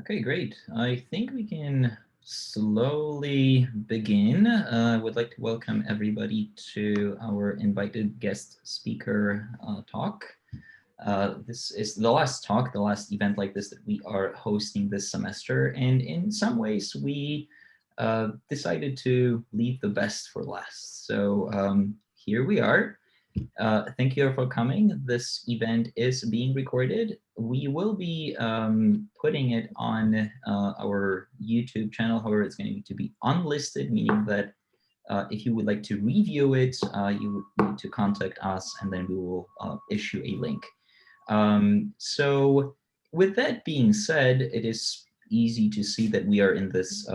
Okay, great. I think we can slowly begin. I would like to welcome everybody to our invited guest speaker talk. This is the last talk, the last event like this that we are hosting this semester. And in some ways, we decided to leave the best for last. So here we are. Thank you for coming. This event is being recorded. We will be putting it on our YouTube channel. However, it's going to be unlisted, meaning that if you would like to review it, you would need to contact us and then we will issue a link. So with that being said, it is easy to see that we are in this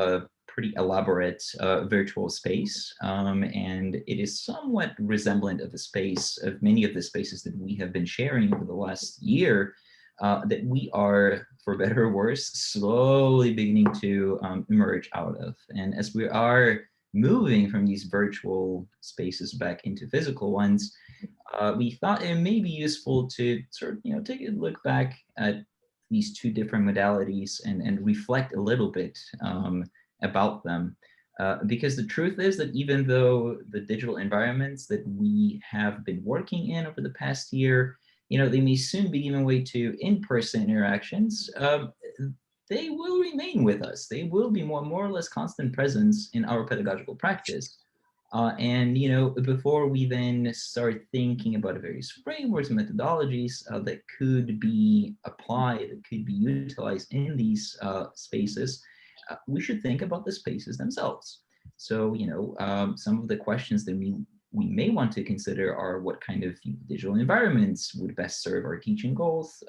pretty elaborate virtual space, and it is somewhat resemblant of a space of many of the spaces that we have been sharing over the last year that we are, for better or worse, slowly beginning to emerge out of. And as we are moving from these virtual spaces back into physical ones, we thought it may be useful to sort of, take a look back at these two different modalities and reflect a little bit about them. Because the truth is that even though the digital environments that we have been working in over the past year, they may soon be giving way to in-person interactions, they will remain with us. They will be more or less constant presence in our pedagogical practice. And before we then start thinking about various frameworks and methodologies that could be applied, that could be utilized in these spaces, we should think about the spaces themselves. So, some of the questions that we may want to consider are what kind of digital environments would best serve our teaching goals?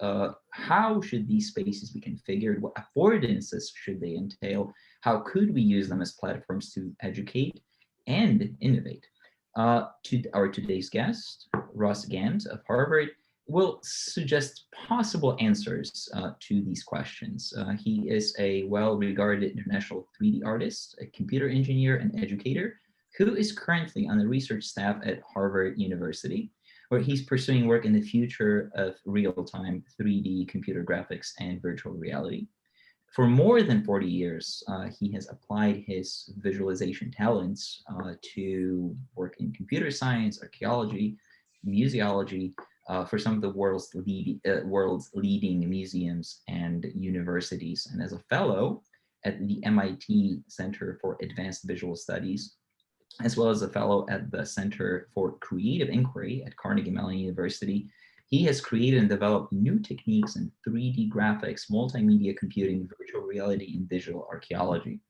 How should these spaces be configured? What affordances should they entail? How could we use them as platforms to educate and innovate? To our today's guest, Rus Gant of Harvard, will suggest possible answers to these questions. He is a well-regarded international 3D artist, a computer engineer, and educator who is currently on the research staff at Harvard University, where he's pursuing work in the future of real-time 3D computer graphics and virtual reality. For more than 40 years, he has applied his visualization talents to work in computer science, archaeology, museology, for some of the world's leading museums and universities. And as a fellow at the MIT Center for Advanced Visual Studies, as well as a fellow at the Center for Creative Inquiry at Carnegie Mellon University, he has created and developed new techniques in 3D graphics, multimedia computing, virtual reality, and digital archaeology.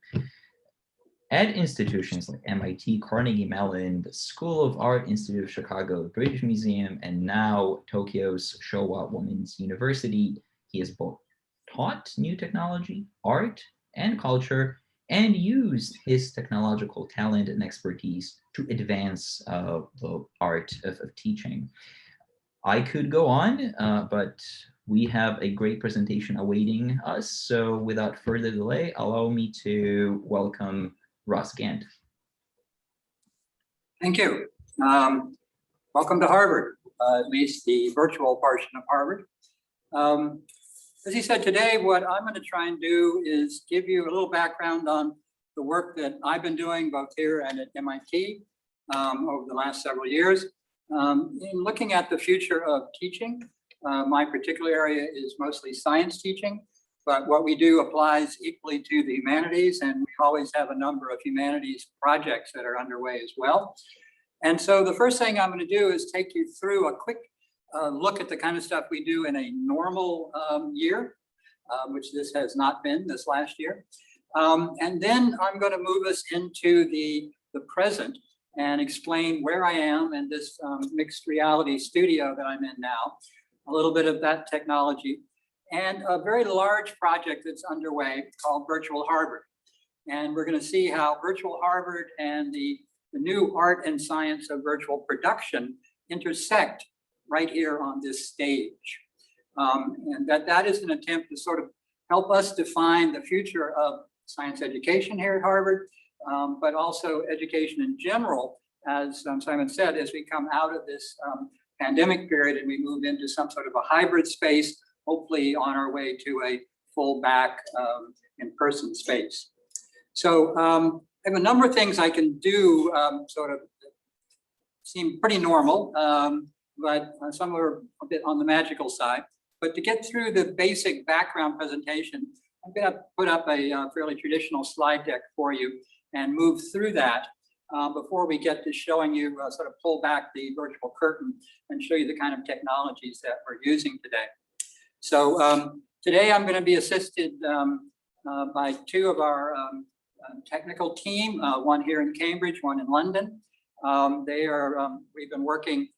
At institutions like MIT, Carnegie Mellon, the School of Art Institute of Chicago, the British Museum, and now Tokyo's Showa Women's University, he has both taught new technology, art, and culture, and used his technological talent and expertise to advance the art of teaching. I could go on, but we have a great presentation awaiting us. So without further delay, allow me to welcome Rus Gant. Thank you. Welcome to Harvard, at least the virtual portion of Harvard. As he said today, what I'm going to try and do is give you a little background on the work that I've been doing both here and at MIT over the last several years. In looking at the future of teaching, my particular area is mostly science teaching, but what we do applies equally to the humanities, and we always have a number of humanities projects that are underway as well. And so the first thing I'm going to do is take you through a quick look at the kind of stuff we do in a normal year, which this has not been this last year. And then I'm going to move us into the present and explain where I am in this mixed reality studio that I'm in now, a little bit of that technology, and a very large project that's underway called Virtual Harvard. And we're going to see how Virtual Harvard and the new art and science of virtual production intersect right here on this stage. And that is an attempt to sort of help us define the future of science education here at Harvard, but also education in general, as Simon said, as we come out of this pandemic period and we move into some sort of a hybrid space, hopefully on our way to a full back in-person space. So I have a number of things I can do sort of seem pretty normal, but some are a bit on the magical side. But to get through the basic background presentation, I'm going to put up a fairly traditional slide deck for you and move through that before we get to showing you sort of pull back the virtual curtain and show you the kind of technologies that we're using today. So today I'm going to be assisted by two of our technical team, one here in Cambridge, one in London. We've been working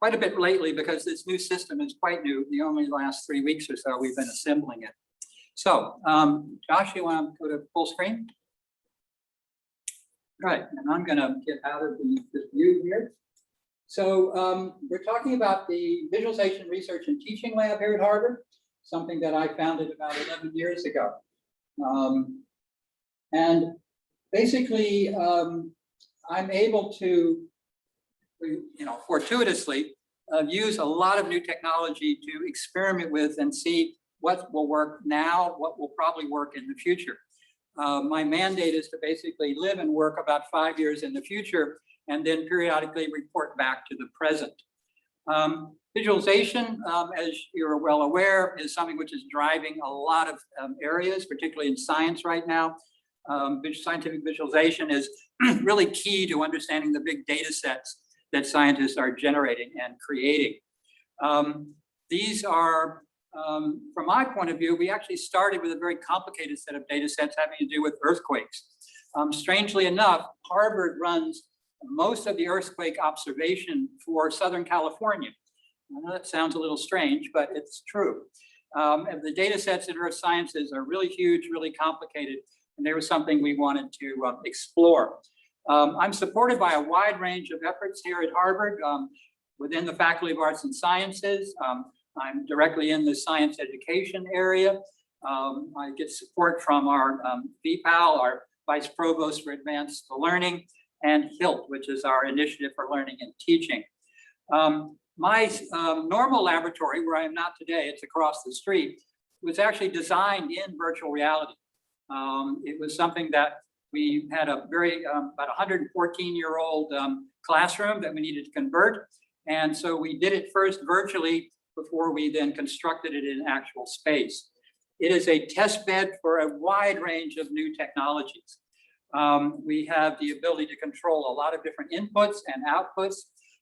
quite a bit lately because this new system is quite new. The only last 3 weeks or so we've been assembling it. So Josh, you want to go to full screen? All right, and I'm going to get out of this view here. So we're talking about the Visualization Research and Teaching Lab here at Harvard, something that I founded about 11 years ago. And basically, I'm able to, fortuitously use a lot of new technology to experiment with and see what will work now, what will probably work in the future. My mandate is to basically live and work about 5 years in the future and then periodically report back to the present. Visualization, as you're well aware, is something which is driving a lot of areas, particularly in science right now. Scientific visualization is really key to understanding the big data sets that scientists are generating and creating. These are, from my point of view, we actually started with a very complicated set of data sets having to do with earthquakes. Strangely enough, Harvard runs most of the earthquake observation for Southern California. I know that sounds a little strange, but it's true. And the data sets in earth sciences are really huge, really complicated, and they were something we wanted to explore. I'm supported by a wide range of efforts here at Harvard within the Faculty of Arts and Sciences. I'm directly in the science education area. I get support from our VPAL, our Vice Provost for Advanced Learning, and HILT, which is our Initiative for Learning and Teaching. My normal laboratory, where I am not today, it's across the street, was actually designed in virtual reality. It was something that we had a very, about 114-year-old classroom that we needed to convert. And so we did it first virtually before we then constructed it in actual space. It is a test bed for a wide range of new technologies. We have the ability to control a lot of different inputs and outputs,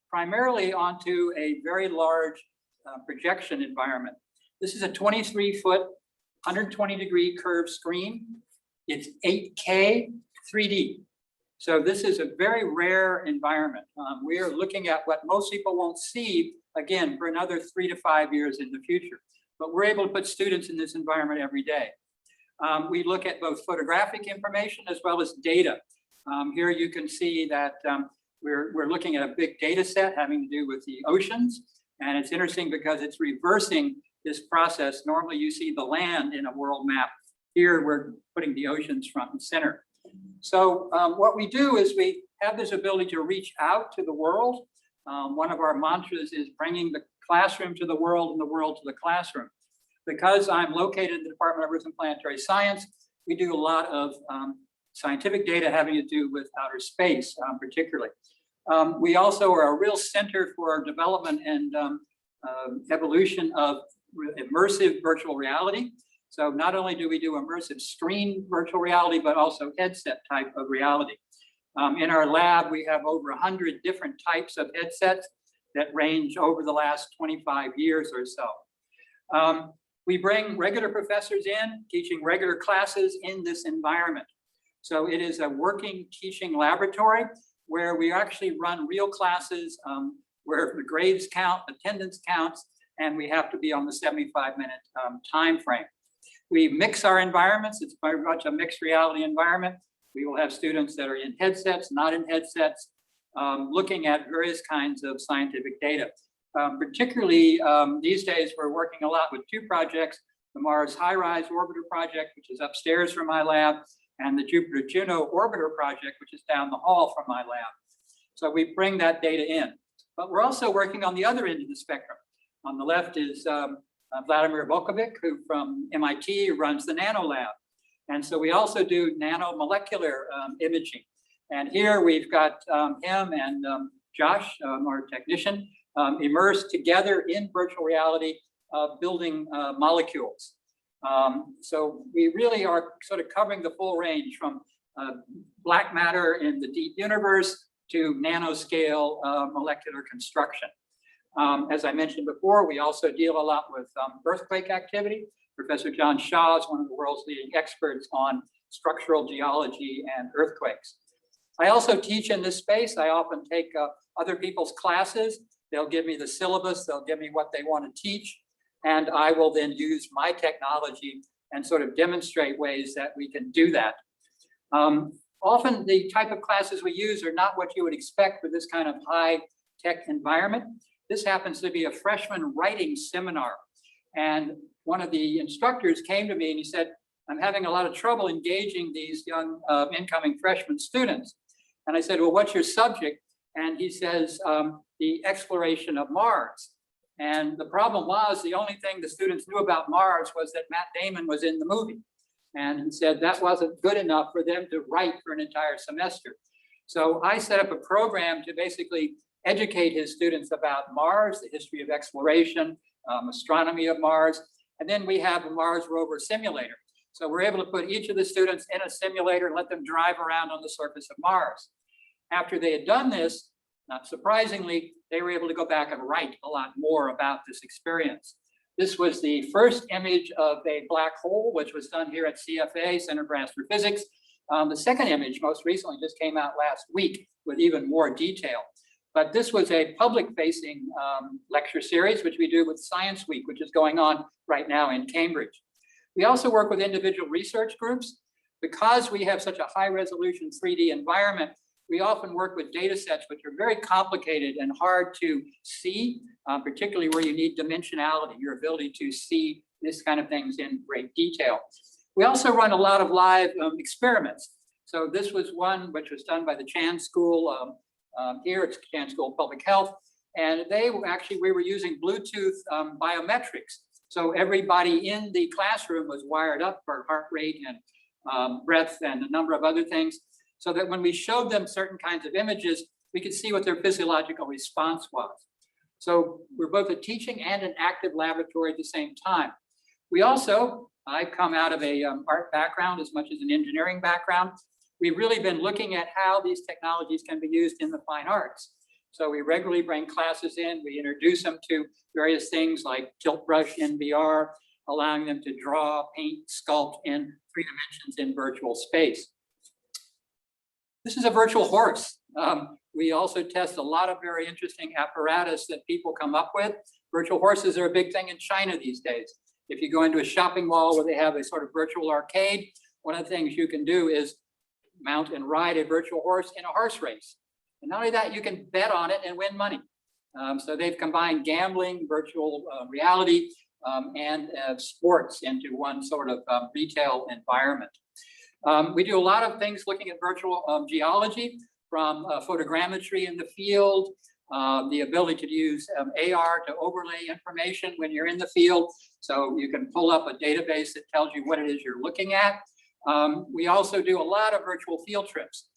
primarily onto a very large projection environment. This is a 23-foot, 120-degree curved screen. It's 8K 3D. So this is a very rare environment. We are looking at what most people won't see, again, for another 3 to 5 years in the future. But we're able to put students in this environment every day. We look at both photographic information as well as data. Here you can see that we're looking at a big data set having to do with the oceans. And it's interesting because it's reversing this process. Normally you see the land in a world map. Here we're putting the oceans front and center. So what we do is we have this ability to reach out to the world. One of our mantras is bringing the classroom to the world and the world to the classroom. Because I'm located in the Department of Earth and Planetary Science, we do a lot of scientific data having to do with outer space, particularly. We also are a real center for development and evolution of immersive virtual reality. So not only do we do immersive screen virtual reality, but also headset type of reality. In our lab, we have over 100 different types of headsets that range over the last 25 years or so. We bring regular professors in, teaching regular classes in this environment. So it is a working teaching laboratory where we actually run real classes where the grades count, attendance counts, and we have to be on the 75-minute time frame. We mix our environments. It's very much a mixed reality environment. We will have students that are in headsets, not in headsets, looking at various kinds of scientific data. Particularly these days, we're working a lot with two projects, the Mars High-Rise Orbiter Project, which is upstairs from my lab, and the Jupiter-Juno Orbiter Project, which is down the hall from my lab. So we bring that data in. But we're also working on the other end of the spectrum. On the left is Vladimir Volkovic, who from MIT runs the Nano Lab. And so we also do nanomolecular imaging. And here we've got him and Josh, our technician, immersed together in virtual reality, building molecules. So we really are sort of covering the full range from black matter in the deep universe to nanoscale molecular construction. As I mentioned before, we also deal a lot with earthquake activity. Professor John Shaw is one of the world's leading experts on structural geology and earthquakes. I also teach in this space. I often take other people's classes. They'll give me the syllabus, they'll give me what they want to teach, and I will then use my technology and sort of demonstrate ways that we can do that. Often the type of classes we use are not what you would expect for this kind of high-tech environment. This happens to be a freshman writing seminar. And one of the instructors came to me and he said, I'm having a lot of trouble engaging these young incoming freshman students. And I said, well, what's your subject? And he says, the exploration of Mars. And the problem was the only thing the students knew about Mars was that Matt Damon was in the movie. And he said that wasn't good enough for them to write for an entire semester. So I set up a program to basically educate his students about Mars, the history of exploration, astronomy of Mars. And then we have a Mars rover simulator. So we're able to put each of the students in a simulator and let them drive around on the surface of Mars. After they had done this, not surprisingly, they were able to go back and write a lot more about this experience. This was the first image of a black hole, which was done here at CFA, Center for Astrophysics. The second image, most recently, just came out last week with even more detail. But this was a public-facing lecture series, which we do with Science Week, which is going on right now in Cambridge. We also work with individual research groups. Because we have such a high-resolution 3D environment, we often work with data sets which are very complicated and hard to see, particularly where you need dimensionality, your ability to see this kind of things in great detail. We also run a lot of live experiments. So this was one which was done by the Chan School here, it's Chan School of Public Health, and we were using Bluetooth biometrics. So everybody in the classroom was wired up for heart rate and breath and a number of other things, so that when we showed them certain kinds of images, we could see what their physiological response was. So we're both a teaching and an active laboratory at the same time. We also, I come out of a art background as much as an engineering background. We've really been looking at how these technologies can be used in the fine arts. So we regularly bring classes in, we introduce them to various things like tilt brush in VR, allowing them to draw, paint, sculpt in 3 dimensions in virtual space. This is a virtual horse. We also test a lot of very interesting apparatus that people come up with. Virtual horses are a big thing in China these days. If you go into a shopping mall where they have a sort of virtual arcade, one of the things you can do is mount and ride a virtual horse in a horse race. And not only that, you can bet on it and win money. So they've combined gambling, virtual reality, and sports into one sort of retail environment. We do a lot of things looking at virtual geology, from photogrammetry in the field, the ability to use AR to overlay information when you're in the field. So you can pull up a database that tells you what it is you're looking at. We also do a lot of virtual field trips.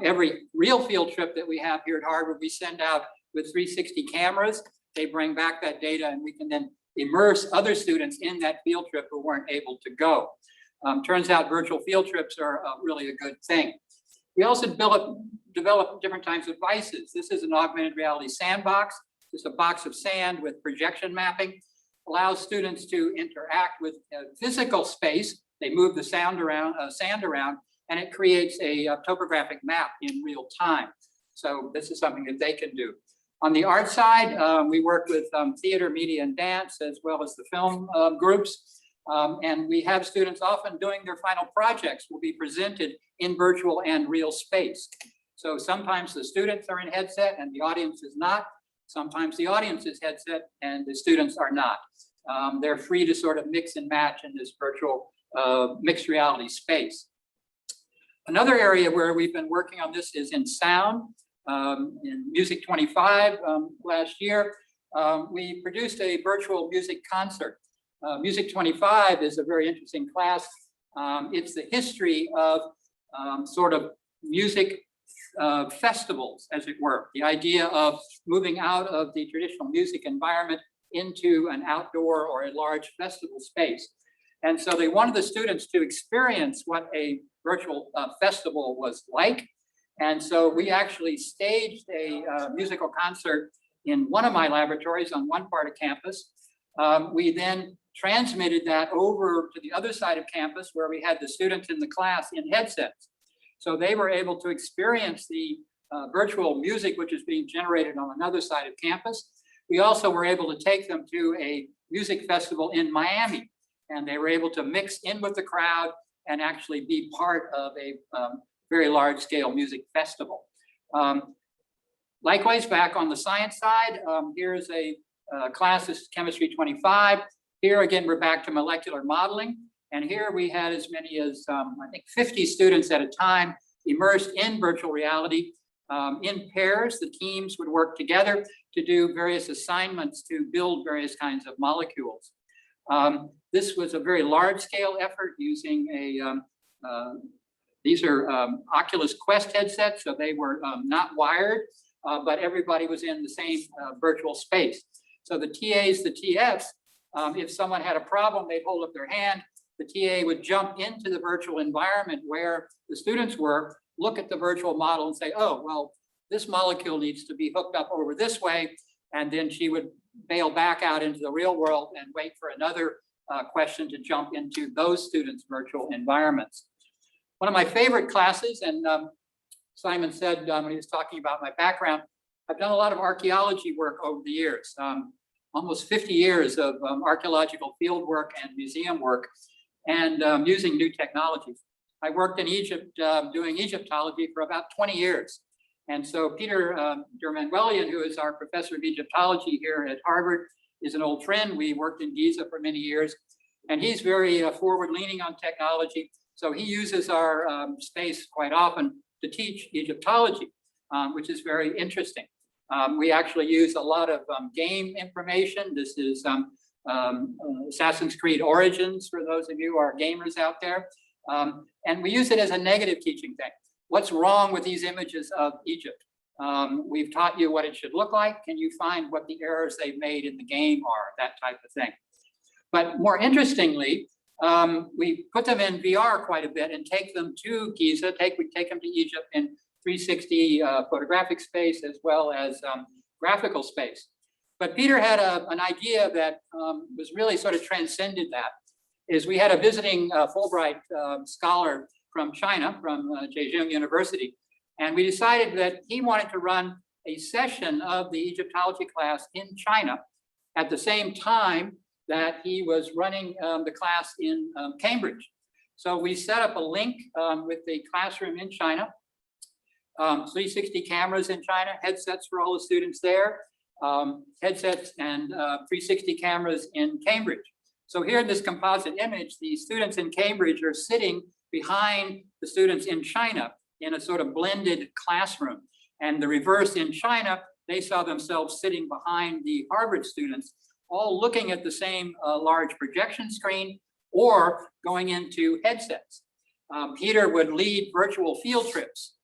Every real field trip that we have here at Harvard, we send out with 360 cameras. They bring back that data and we can then immerse other students in that field trip who weren't able to go. Turns out virtual field trips are really a good thing. We also develop different types of devices. This is an augmented reality sandbox. It's a box of sand with projection mapping. Allows students to interact with physical space. They move the sand around, and it creates a topographic map in real time. So this is something that they can do. On the art side, we work with theater, media, and dance, as well as the film groups. And we have students often doing their final projects will be presented in virtual and real space. So sometimes the students are in headset and the audience is not. Sometimes the audience is headset and the students are not. They're free to sort of mix and match in this virtual mixed reality space. Another area where we've been working on this is in sound. In Music 25 last year, we produced a virtual music concert. Music 25 is a very interesting class. It's the history of sort of music festivals, as it were. The idea of moving out of the traditional music environment into an outdoor or a large festival space. And so they wanted the students to experience what a virtual festival was like. And so we actually staged a musical concert in one of my laboratories on one part of campus. We then transmitted that over to the other side of campus where we had the students in the class in headsets. So they were able to experience the virtual music which is being generated on another side of campus. We also were able to take them to a music festival in Miami, and they were able to mix in with the crowd and actually be part of a very large scale music festival. Likewise, back on the science side, here's a class, this is Chemistry 25. Here again, we're back to molecular modeling. And here we had as many as, I think, 50 students at a time immersed in virtual reality. In pairs, the teams would work together to do various assignments to build various kinds of molecules. This was a very large scale effort using these are Oculus Quest headsets, so they were not wired, but everybody was in the same virtual space. So the TAs, the TFs, if someone had a problem, they'd hold up their hand. The TA would jump into the virtual environment where the students were, look at the virtual model and say, oh, well, this molecule needs to be hooked up over this way. And then she would bail back out into the real world and wait for another question to jump into those students' virtual environments. One of my favorite classes, and Simon said when he was talking about my background, I've done a lot of archaeology work over the years, almost 50 years of archaeological field work and museum work, and using new technologies. I worked in Egypt doing Egyptology for about 20 years. And so Peter Dermanwelian, who is our professor of Egyptology here at Harvard, is an old friend. We worked in Giza for many years, and he's very forward-leaning on technology. So he uses our space quite often to teach Egyptology, which is very interesting. We actually use a lot of game information. This is Assassin's Creed Origins, for those of you who are gamers out there. And we use it as a negative teaching thing. What's wrong with these images of Egypt? We've taught you what it should look like. Can you find what the errors they've made in the game are? That type of thing. But more interestingly, we put them in VR quite a bit and take them to Giza. We take them to Egypt in 360 photographic space as well as graphical space. But Peter had an idea that was really sort of transcended that, is we had a visiting Fulbright scholar from China, from Zhejiang University. And we decided that he wanted to run a session of the Egyptology class in China at the same time that he was running the class in Cambridge. So we set up a link with the classroom in China, 360 cameras in China, headsets for all the students there, headsets and 360 cameras in Cambridge. So here in this composite image, the students in Cambridge are sitting behind the students in China in a sort of blended classroom. And the reverse in China, they saw themselves sitting behind the Harvard students, all looking at the same large projection screen or going into headsets. Peter would lead virtual field trips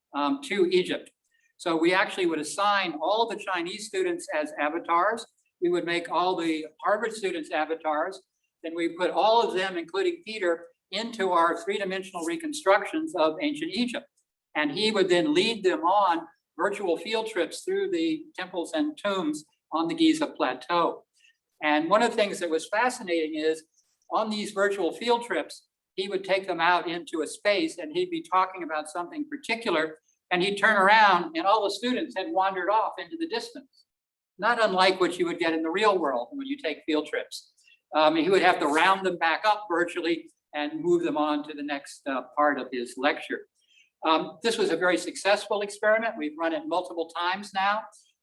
to Egypt. So we actually would assign all the Chinese students as avatars. We would make all the Harvard students avatars. Then we put all of them, including Peter, into our three-dimensional reconstructions of ancient Egypt. And he would then lead them on virtual field trips through the temples and tombs on the Giza Plateau. And one of the things that was fascinating is on these virtual field trips, he would take them out into a space and he'd be talking about something particular, and he'd turn around and all the students had wandered off into the distance. Not unlike what you would get in the real world when you take field trips. He would have to round them back up virtually and move them on to the next part of his lecture. This was a very successful experiment. We've run it multiple times now.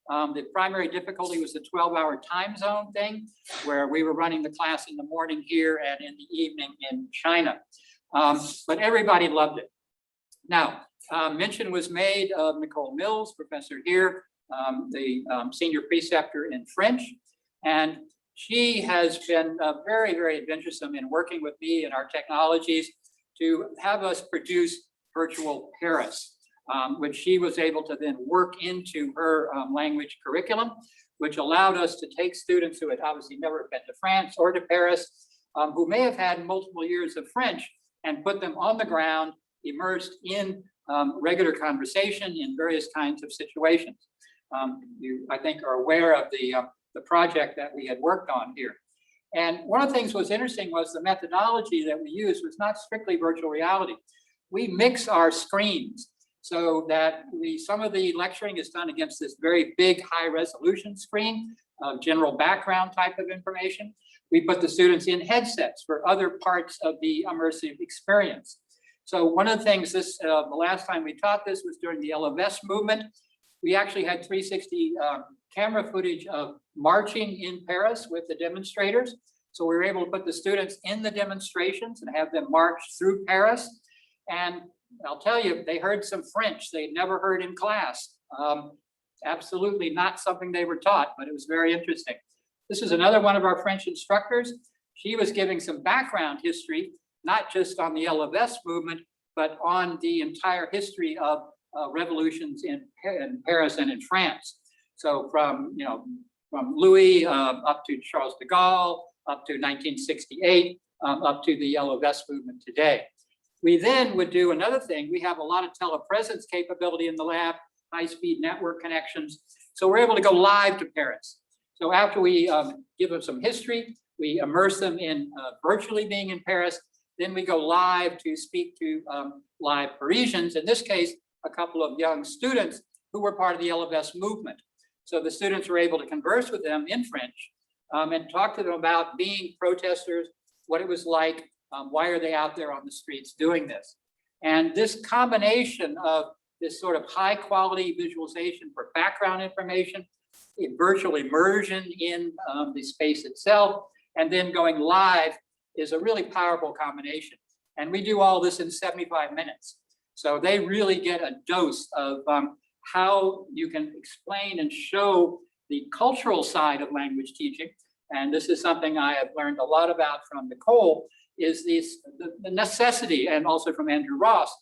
The primary difficulty was the 12-hour time zone thing, where we were running the class in the morning here and in the evening in China. But everybody loved it. Now, mention was made of Nicole Mills, professor here, the senior preceptor in French. And She has been very, very adventuresome in working with me and our technologies to have us produce virtual Paris, which she was able to then work into her language curriculum, which allowed us to take students who had obviously never been to France or to Paris, who may have had multiple years of French, and put them on the ground, immersed in regular conversation in various kinds of situations. You, I think, are aware of the project that we had worked on here. And one of the things that was interesting was the methodology that we used was not strictly virtual reality. We mix our screens so that some of the lecturing is done against this very big high resolution screen of general background type of information. We put the students in headsets for other parts of the immersive experience. So one of the things the last time we taught this was during the LFS movement. We actually had 360 camera footage of marching in Paris with the demonstrators. So we were able to put the students in the demonstrations and have them march through Paris. And I'll tell you, they heard some French they'd never heard in class. Absolutely not something they were taught, but it was very interesting. This is another one of our French instructors. She was giving some background history, not just on the LFS movement, but on the entire history of revolutions in Paris and in France. So from Louis up to Charles de Gaulle, up to 1968, up to the LFS movement today. We then would do another thing. We have a lot of telepresence capability in the lab, high-speed network connections. So we're able to go live to Paris. So after we give them some history, we immerse them in virtually being in Paris. Then we go live to speak to live Parisians, in this case, a couple of young students who were part of the LFS movement. So the students were able to converse with them in French and talk to them about being protesters, what it was like, why are they out there on the streets doing this? And this combination of this sort of high quality visualization for background information, a virtual immersion in the space itself, and then going live is a really powerful combination. And we do all this in 75 minutes. So they really get a dose of how you can explain and show the cultural side of language teaching. And this is something I have learned a lot about from Nicole, is the necessity, and also from Andrew Ross,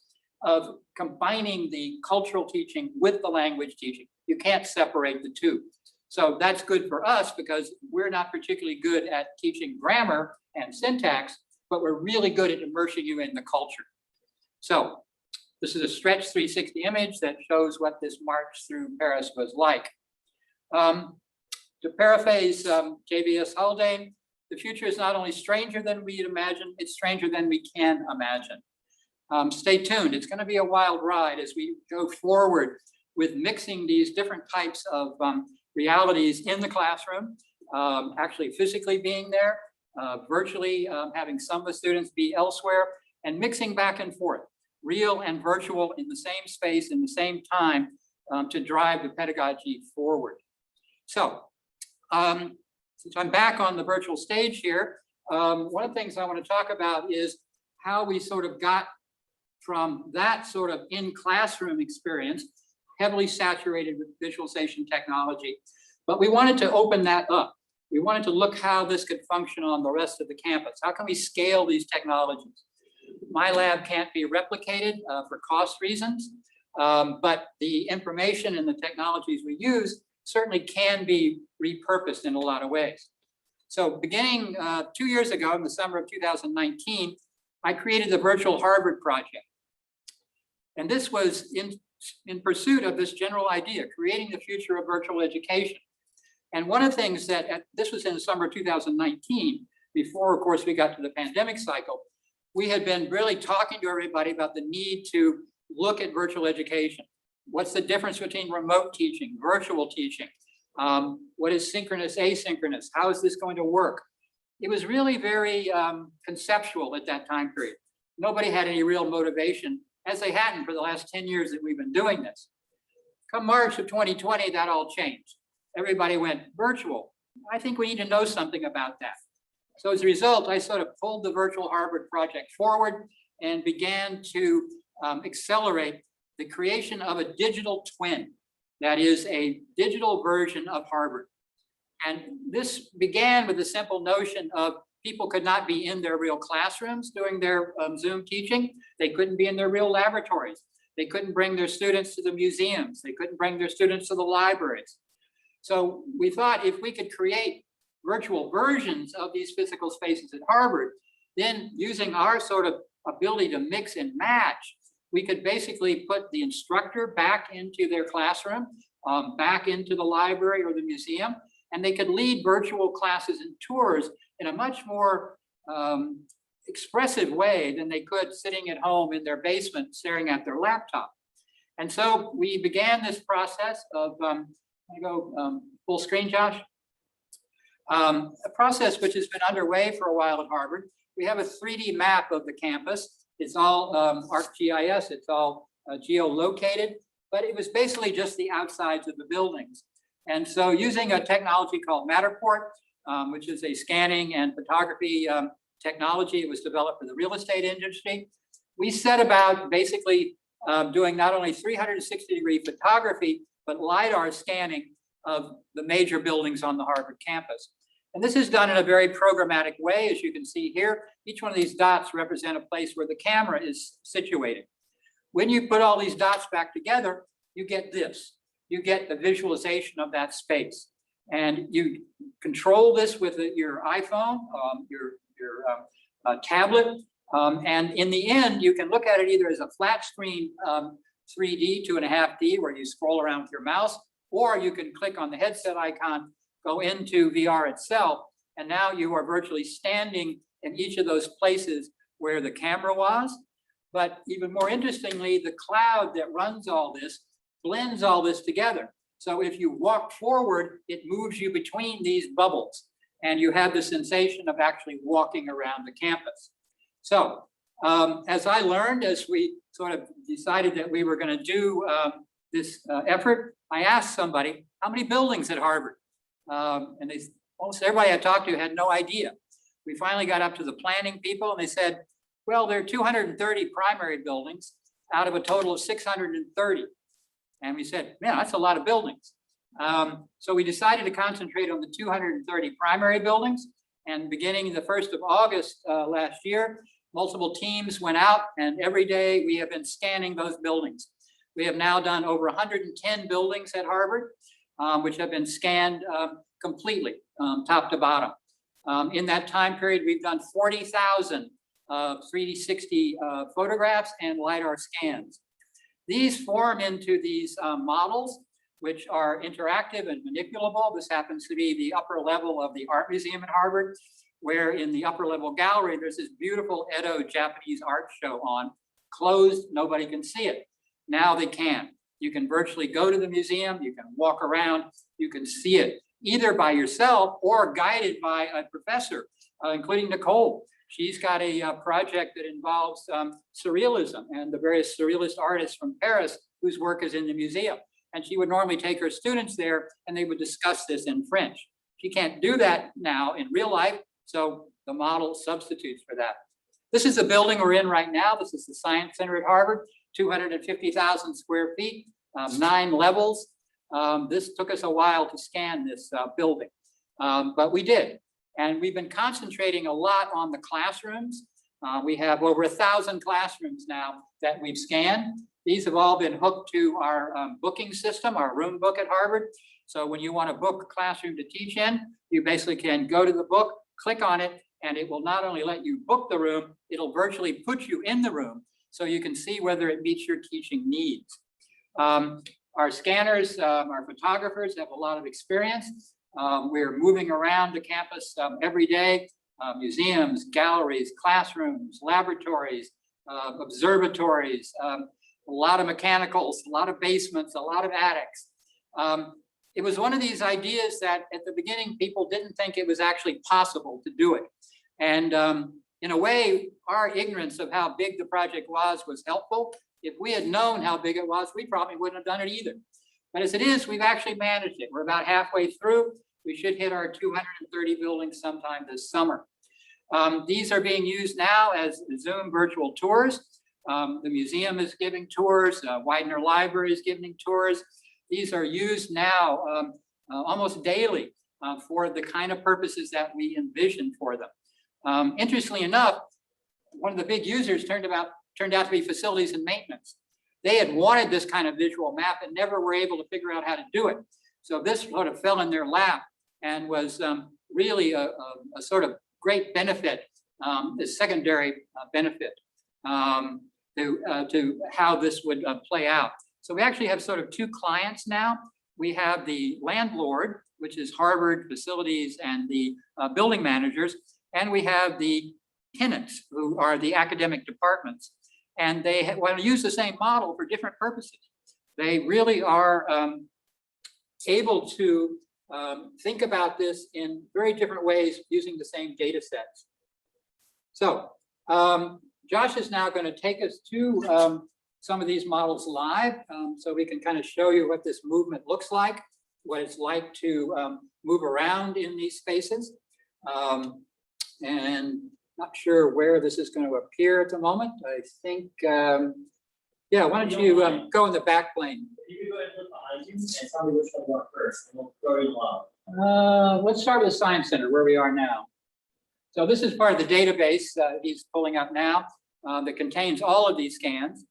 of combining the cultural teaching with the language teaching. You can't separate the two. So that's good for us because we're not particularly good at teaching grammar and syntax, but we're really good at immersing you in the culture. So this is a stretch 360 image that shows what this march through Paris was like. To paraphrase JBS Haldane, the future is not only stranger than we'd imagine, it's stranger than we can imagine. Stay tuned, it's gonna be a wild ride as we go forward with mixing these different types of realities in the classroom, actually physically being there, virtually having some of the students be elsewhere, and mixing back and forth, real and virtual in the same space, in the same time, to drive the pedagogy forward. So, since I'm back on the virtual stage here, one of the things I want to talk about is how we sort of got from that sort of in-classroom experience, heavily saturated with visualization technology, but we wanted to open that up. We wanted to look how this could function on the rest of the campus. How can we scale these technologies? My lab can't be replicated for cost reasons, but the information and the technologies we use certainly can be repurposed in a lot of ways. So beginning 2 years ago, in the summer of 2019, I created the Virtual Harvard Project. And this was in pursuit of this general idea, creating the future of virtual education. And one of the things that, this was in the summer of 2019, before, of course, we got to the pandemic cycle, we had been really talking to everybody about the need to look at virtual education. What's the difference between remote teaching, virtual teaching? What is synchronous, asynchronous? How is this going to work? It was really very conceptual at that time period. Nobody had any real motivation, as they hadn't for the last 10 years that we've been doing this. Come March of 2020, that all changed. Everybody went virtual. I think we need to know something about that. So as a result, I sort of pulled the Virtual Harvard Project forward and began to accelerate the creation of a digital twin. That is a digital version of Harvard. And this began with the simple notion of people could not be in their real classrooms doing their Zoom teaching. They couldn't be in their real laboratories. They couldn't bring their students to the museums. They couldn't bring their students to the libraries. So we thought if we could create virtual versions of these physical spaces at Harvard, then using our sort of ability to mix and match, we could basically put the instructor back into their classroom, back into the library or the museum, and they could lead virtual classes and tours in a much more expressive way than they could sitting at home in their basement staring at their laptop. And so we began this process of, full screen, Josh. A process which has been underway for a while at Harvard. We have a 3D map of the campus. It's all ArcGIS, it's all geolocated, but it was basically just the outsides of the buildings. And so using a technology called Matterport, which is a scanning and photography technology, it was developed for the real estate industry. We set about basically doing not only 360-degree photography, but LiDAR scanning of the major buildings on the Harvard campus. And this is done in a very programmatic way, as you can see here. Each one of these dots represent a place where the camera is situated. When you put all these dots back together, you get this. You get the visualization of that space. And you control this with your iPhone, your tablet. And in the end, you can look at it either as a flat screen 3D, 2.5D, where you scroll around with your mouse, or you can click on the headset icon, go into VR itself, and now you are virtually standing in each of those places where the camera was. But even more interestingly, the cloud that runs all this blends all this together. So if you walk forward, it moves you between these bubbles, and you have the sensation of actually walking around the campus. So as I learned, as we sort of decided that we were going to do this effort, I asked somebody, how many buildings at Harvard? And almost everybody I talked to had no idea. We finally got up to the planning people, and they said, well, there are 230 primary buildings out of a total of 630. And we said, man, that's a lot of buildings. So we decided to concentrate on the 230 primary buildings. And beginning the 1st of August last year, multiple teams went out, and every day we have been scanning those buildings. We have now done over 110 buildings at Harvard, which have been scanned completely, top to bottom. In that time period, we've done 40,000 360 photographs and LiDAR scans. These form into these models, which are interactive and manipulable. This happens to be the upper level of the art museum at Harvard, where in the upper level gallery, there's this beautiful Edo Japanese art show on, closed, nobody can see it. Now they can. You can virtually go to the museum, you can walk around, you can see it, either by yourself or guided by a professor, including Nicole. She's got a project that involves surrealism and the various surrealist artists from Paris whose work is in the museum. And she would normally take her students there and they would discuss this in French. She can't do that now in real life, so the model substitutes for that. This is the building we're in right now. This is the Science Center at Harvard, 250,000 square feet, 9 levels. This took us a while to scan this building, but we did. And we've been concentrating a lot on the classrooms. We have over 1,000 classrooms now that we've scanned. These have all been hooked to our booking system, our room book at Harvard. So when you want to book a classroom to teach in, you basically can go to the book, click on it, and it will not only let you book the room, it'll virtually put you in the room so you can see whether it meets your teaching needs. Our scanners, our photographers have a lot of experience. We're moving around the campus every day, museums, galleries, classrooms, laboratories, observatories, a lot of mechanicals, a lot of basements, a lot of attics. It was one of these ideas that at the beginning, people didn't think it was actually possible to do it. And in a way, our ignorance of how big the project was helpful. If we had known how big it was, we probably wouldn't have done it either. But as it is, we've actually managed it. We're about halfway through. We should hit our 230 buildings sometime this summer. These are being used now as Zoom virtual tours. The museum is giving tours. Widener Library is giving tours. These are used now almost daily for the kind of purposes that we envisioned for them. Interestingly enough, one of the big users turned out to be facilities and maintenance. They had wanted this kind of visual map and never were able to figure out how to do it. So this sort of fell in their lap and was really a sort of great benefit, a secondary benefit to how this would play out. So we actually have sort of two clients now. We have the landlord, which is Harvard Facilities and the building managers, and we have the tenants, who are the academic departments. And they want to use the same model for different purposes. They really are able to think about this in very different ways using the same data sets. So Josh is now going to take us to some of these models live, so we can kind of show you what this movement looks like, what it's like to move around in these spaces. And not sure where this is going to appear at the moment. I think, yeah, why don't you go in the back plane? You can go ahead and look behind you and tell me which one you want first, and we'll go in love. Let's start with the Science Center, where we are now. So this is part of the database he's pulling up now that contains all of these scans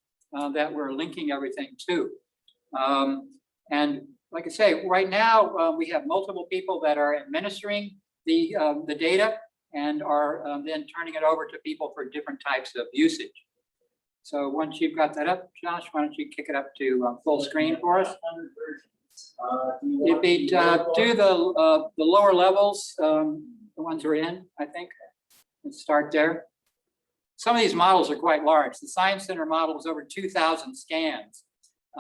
that we're linking everything to. And like I say, right now we have multiple people that are administering the data and are then turning it over to people for different types of usage. So once you've got that up, Josh, why don't you kick it up to full screen for us? It'd be do the lower levels, the ones we're in, I think. Let's start there. Some of these models are quite large. The Science Center model is over 2,000 scans,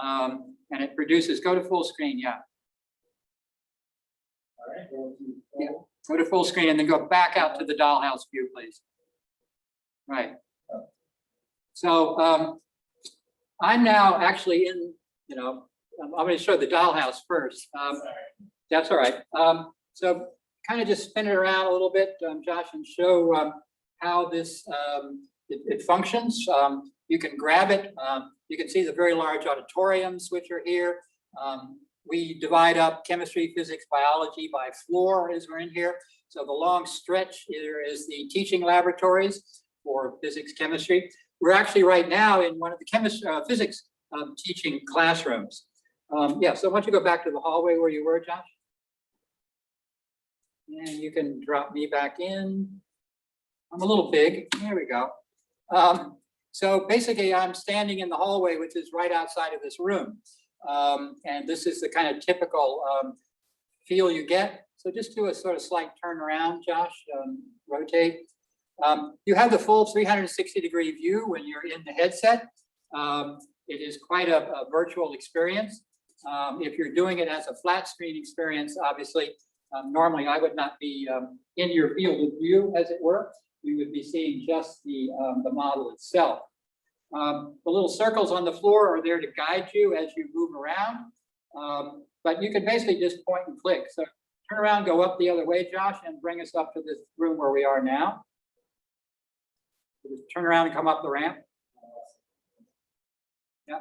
and it produces, go to full screen, yeah. All right, Yeah. Go to full screen and then go back out to the dollhouse view, please. Right. So I'm now actually in, I'm going to show the dollhouse first. That's all right. So kind of just spin it around a little bit, Josh, and show how this it functions. You can grab it. You can see the very large auditoriums which are here. We divide up chemistry, physics, biology by floor as we're in here. So the long stretch here is the teaching laboratories for physics, chemistry. We're actually right now in one of the physics teaching classrooms. Yeah, so why don't you go back to the hallway where you were, Josh? And you can drop me back in. I'm a little big. Here we go. So basically, I'm standing in the hallway, which is right outside of this room. And this is the kind of typical feel you get. So just do a sort of slight turn around, Josh, rotate. You have the full 360-degree view when you're in the headset. It is quite a virtual experience. If you're doing it as a flat screen experience, obviously, normally I would not be in your field of view, as it were. We would be seeing just the model itself. The little circles on the floor are there to guide you as you move around. But you can basically just point and click. So turn around, go up the other way, Josh, and bring us up to this room where we are now. So just turn around and come up the ramp. Yeah.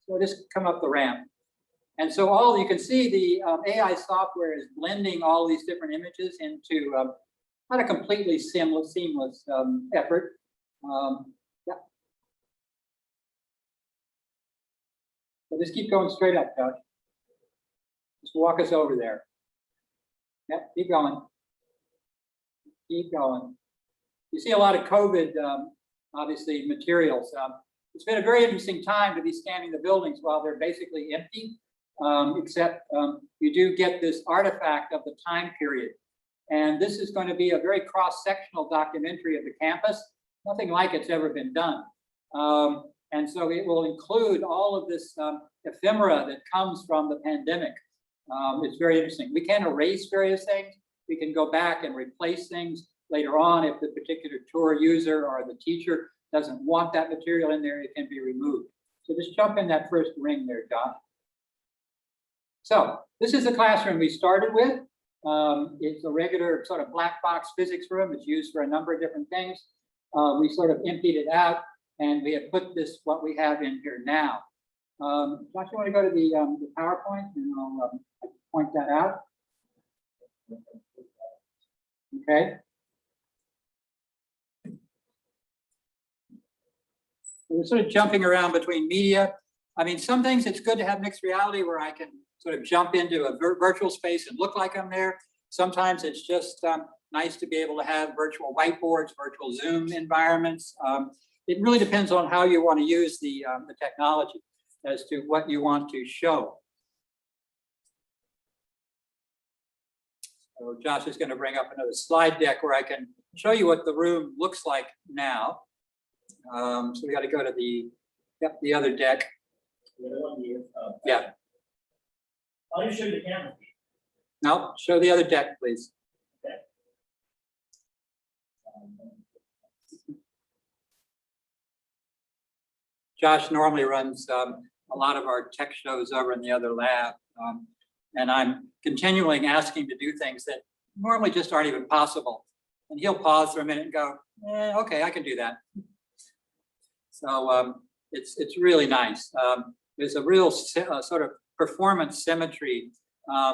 So just come up the ramp. And so all you can see, the AI software is blending all these different images into not a completely seamless effort. Yeah. So just keep going straight up, Josh. Just walk us over there. Yeah, keep going. Keep going. You see a lot of COVID, obviously, materials. It's been a very interesting time to be scanning the buildings while they're basically empty, except you do get this artifact of the time period. And this is going to be a very cross-sectional documentary of the campus. Nothing like it's ever been done. And so it will include all of this ephemera that comes from the pandemic. It's very interesting. We can erase various things. We can go back and replace things later on if the particular tour user or the teacher doesn't want that material in there, it can be removed. So just jump in that first ring there, Josh. So this is the classroom we started with. It's a regular sort of black box physics room. It's used for a number of different things. We sort of emptied it out and we have put this, what we have in here now. Josh, you want to go to the PowerPoint and I'll point that out? Okay. We're sort of jumping around between media. I mean, some things it's good to have mixed reality where I can sort of jump into a virtual space and look like I'm there. Sometimes it's just nice to be able to have virtual whiteboards, virtual Zoom environments. It really depends on how you want to use the technology as to what you want to show. So Josh is going to bring up another slide deck where I can show you what the room looks like now. So we got to go to the other deck. Yeah. I'll just show you the camera. No, show the other deck, please. Okay. Josh normally runs a lot of our tech shows over in the other lab. And I'm continually asking to do things that normally just aren't even possible. And he'll pause for a minute and go, okay, I can do that. So it's really nice. There's a real sort of performance symmetry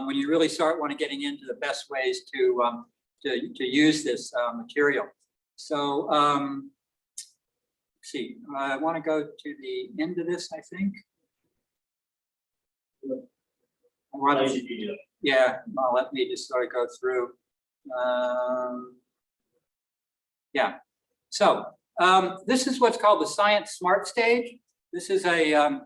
when you really start getting into the best ways to use this material. So let's see, I want to go to the end of this, I think. Yeah, well, let me just sort of go through. Yeah, so this is what's called the Science Smart Stage. This is a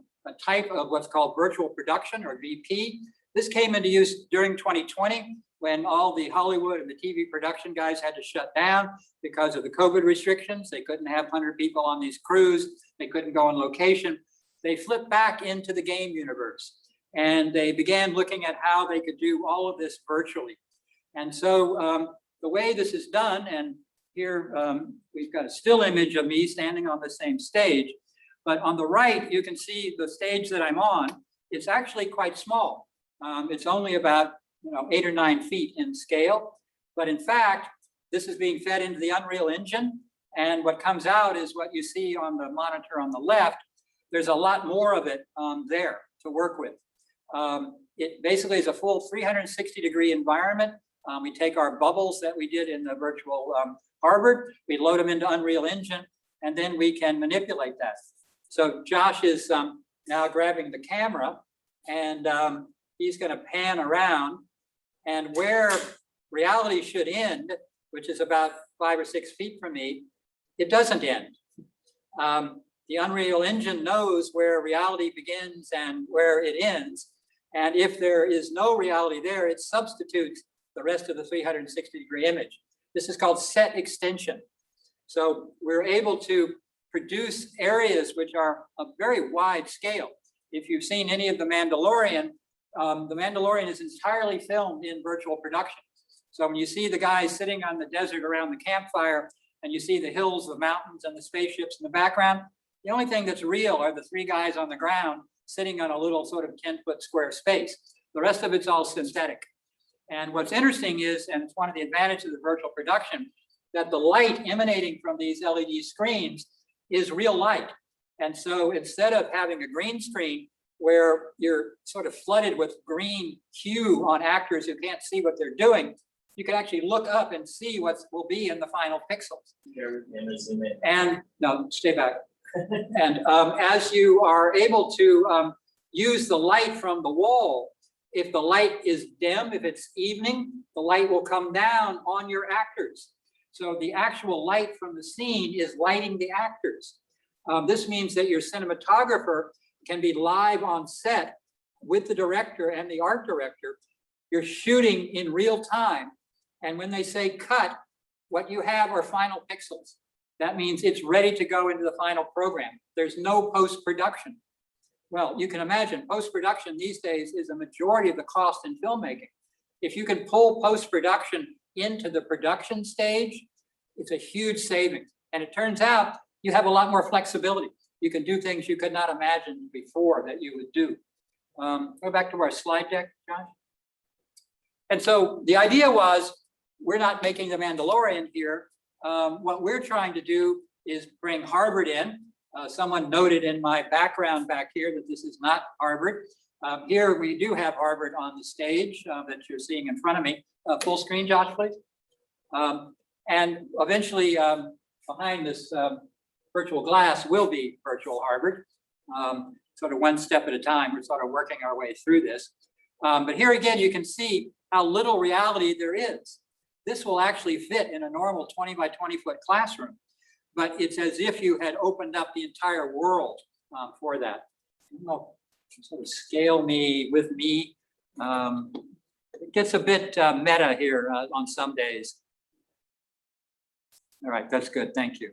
type of what's called virtual production, or VP. This came into use during 2020 when all the Hollywood and the TV production guys had to shut down because of the COVID restrictions. They couldn't have 100 people on these crews. They couldn't go on location. They flipped back into the game universe and they began looking at how they could do all of this virtually. And so the way this is done, and here we've got a still image of me standing on the same stage, but on the right, you can see the stage that I'm on. It's actually quite small. It's only about 8 or 9 feet in scale. But in fact, this is being fed into the Unreal Engine. And what comes out is what you see on the monitor on the left. There's a lot more of it there to work with. It basically is a full 360-degree environment. We take our bubbles that we did in the virtual Harvard, we load them into Unreal Engine, and then we can manipulate that. So Josh is now grabbing the camera, and he's going to pan around, and where reality should end, which is about 5 or 6 feet from me, it doesn't end. The Unreal Engine knows where reality begins and where it ends. And if there is no reality there, it substitutes the rest of the 360-degree image. This is called set extension. So we're able to produce areas which are of very wide scale. If you've seen any of The Mandalorian is entirely filmed in virtual production. So when you see the guys sitting on the desert around the campfire, and you see the hills, the mountains, and the spaceships in the background, the only thing that's real are the 3 guys on the ground sitting on a little sort of 10-foot square space. The rest of it's all synthetic. And what's interesting is, and it's one of the advantages of virtual production, that the light emanating from these LED screens is real light. And so instead of having a green screen where you're sort of flooded with green hue on actors who can't see what they're doing, you can actually look up and see what will be in the final pixels. And no, stay back. And as you are able to use the light from the wall, if the light is dim, if it's evening, the light will come down on your actors. So the actual light from the scene is lighting the actors. This means that your cinematographer can be live on set with the director and the art director. You're shooting in real time. And when they say cut, what you have are final pixels. That means it's ready to go into the final program. There's no post-production. Well, you can imagine post-production these days is a majority of the cost in filmmaking. If you can pull post-production into the production stage, it's a huge savings. And it turns out you have a lot more flexibility. You can do things you could not imagine before that you would do. Go back to our slide deck, Josh. And so the idea was, we're not making The Mandalorian here. What we're trying to do is bring Harvard in. Someone noted in my background back here that this is not Harvard. Here we do have Harvard on the stage that you're seeing in front of me. Full screen, Josh, please. And eventually behind this virtual glass will be virtual Harvard. Sort of one step at a time. We're sort of working our way through this. But here again, you can see how little reality there is. This will actually fit in a normal 20 by 20 foot classroom, but it's as if you had opened up the entire world for that. I don't know, sort of scale me with me. It gets a bit meta here on some days. All right, that's good, thank you.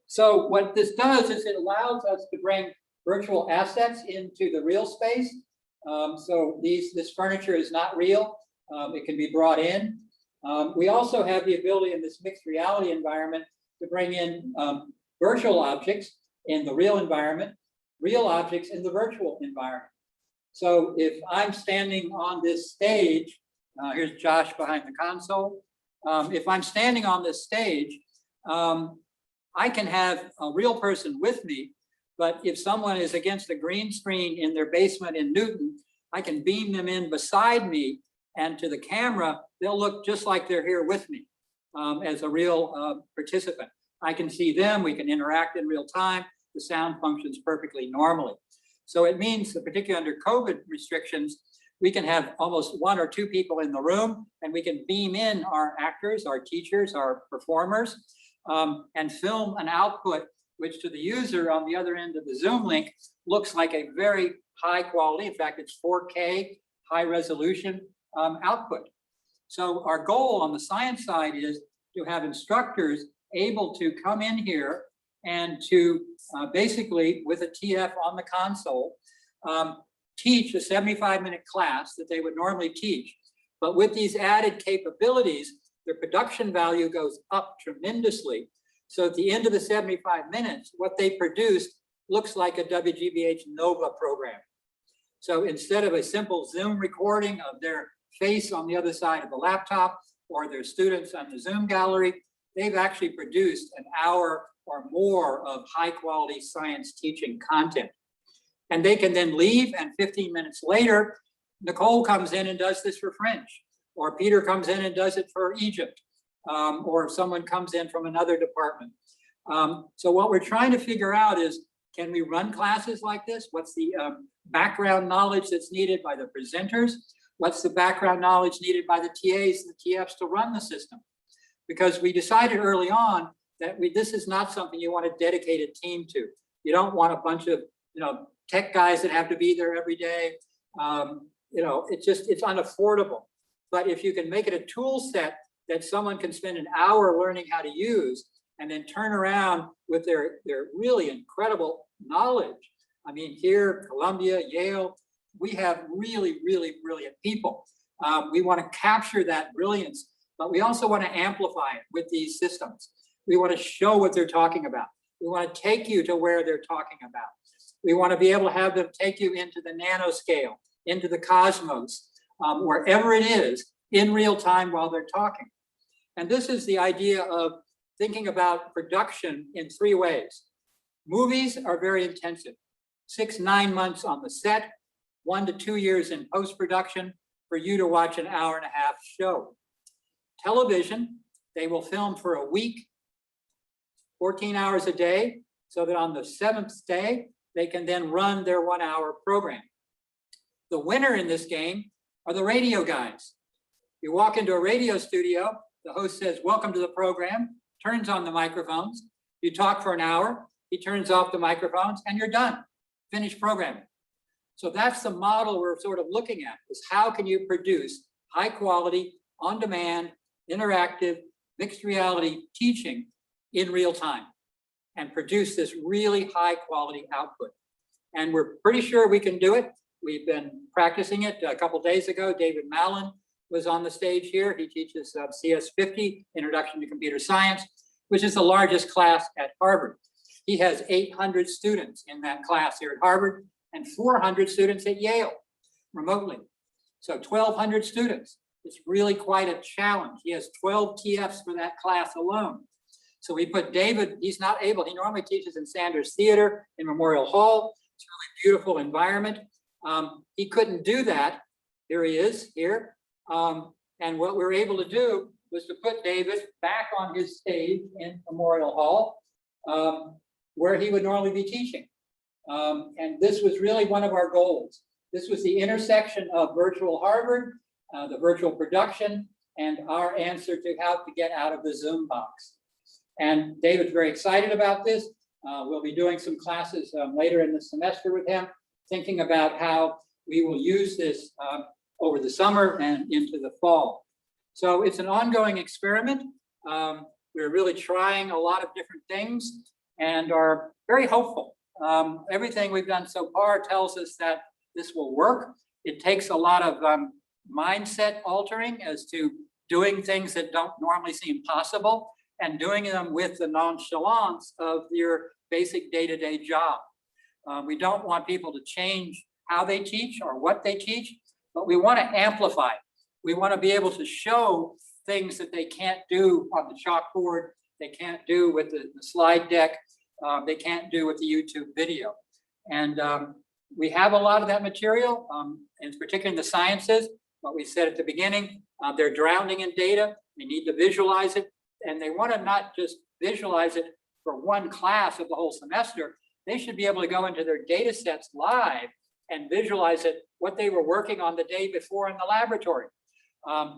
So what this does is it allows us to bring virtual assets into the real space. So this furniture is not real. It can be brought in. We also have the ability in this mixed reality environment to bring in virtual objects in the real environment, real objects in the virtual environment. So if I'm standing on this stage, here's Josh behind the console. If I'm standing on this stage, I can have a real person with me, but if someone is against a green screen in their basement in Newton, I can beam them in beside me, and to the camera, they'll look just like they're here with me as a real participant. I can see them, we can interact in real time, the sound functions perfectly normally. So it means that particularly under COVID restrictions, we can have almost 1 or 2 people in the room, and we can beam in our actors, our teachers, our performers, and film an output which to the user on the other end of the Zoom link looks like a very high quality. In fact, it's 4K, high resolution output. So our goal on the science side is to have instructors able to come in here and to basically, with a TF on the console, teach a 75-minute class that they would normally teach. But with these added capabilities, their production value goes up tremendously. So at the end of the 75 minutes, what they produced looks like a WGBH NOVA program. So instead of a simple Zoom recording of their face on the other side of the laptop or their students on the Zoom gallery, they've actually produced an hour or more of high quality science teaching content. And they can then leave, and 15 minutes later, Nicole comes in and does this for French, or Peter comes in and does it for Egypt, or someone comes in from another department. So what we're trying to figure out is, can we run classes like this? What's the background knowledge that's needed by the presenters? What's the background knowledge needed by the TAs and the TFs to run the system? Because we decided early on that this is not something you want a dedicated team to. You don't want a bunch of tech guys that have to be there every day. It's unaffordable. But if you can make it a tool set that someone can spend an hour learning how to use and then turn around with their really incredible knowledge. I mean, here, Columbia, Yale, we have really, really brilliant people. We want to capture that brilliance, but we also want to amplify it with these systems. We want to show what they're talking about. We want to take you to where they're talking about. We want to be able to have them take you into the nanoscale, into the cosmos, wherever it is, in real time while they're talking. And this is the idea of thinking about production in 3 ways. Movies are very intensive. 6-9 months on the set, 1 to 2 years in post-production for you to watch an 1.5 hour show. Television, they will film for a week, 14 hours a day, so that on the 7th day, they can then run their 1 hour program. The winner in this game are the radio guys. You walk into a radio studio, the host says, "Welcome to the program," turns on the microphones. You talk for an hour, he turns off the microphones, and you're done. Finished programming. So that's the model we're sort of looking at, is how can you produce high quality, on demand, interactive, mixed reality teaching in real time and produce this really high quality output. And we're pretty sure we can do it. We've been practicing it. A couple days ago, David Mallon was on the stage here. He teaches CS50, Introduction to Computer Science, which is the largest class at Harvard. He has 800 students in that class here at Harvard and 400 students at Yale remotely. So 1,200 students. It's really quite a challenge. He has 12 TFs for that class alone. So we put David, he's not able, he normally teaches in Sanders Theater in Memorial Hall. Beautiful environment. He couldn't do that. Here he is here. And what we were able to do was to put David back on his stage in Memorial Hall, where he would normally be teaching. And this was really one of our goals. This was the intersection of virtual Harvard, the virtual production, and our answer to how to get out of the Zoom box. And David's very excited about this. We'll be doing some classes later in the semester with him, thinking about how we will use this over the summer and into the fall. So it's an ongoing experiment. We're really trying a lot of different things and are very hopeful. Everything we've done so far tells us that this will work. It takes a lot of mindset altering as to doing things that don't normally seem possible and doing them with the nonchalance of your basic day-to-day job. We don't want people to change how they teach or what they teach, but we want to amplify. We want to be able to show things that they can't do on the chalkboard, they can't do with the slide deck, they can't do with the YouTube video. And we have a lot of that material, and particularly in the sciences. What we said at the beginning, they're drowning in data, they need to visualize it, and they want to not just visualize it for one class of the whole semester. They should be able to go into their data sets live and visualize it, what they were working on the day before in the laboratory.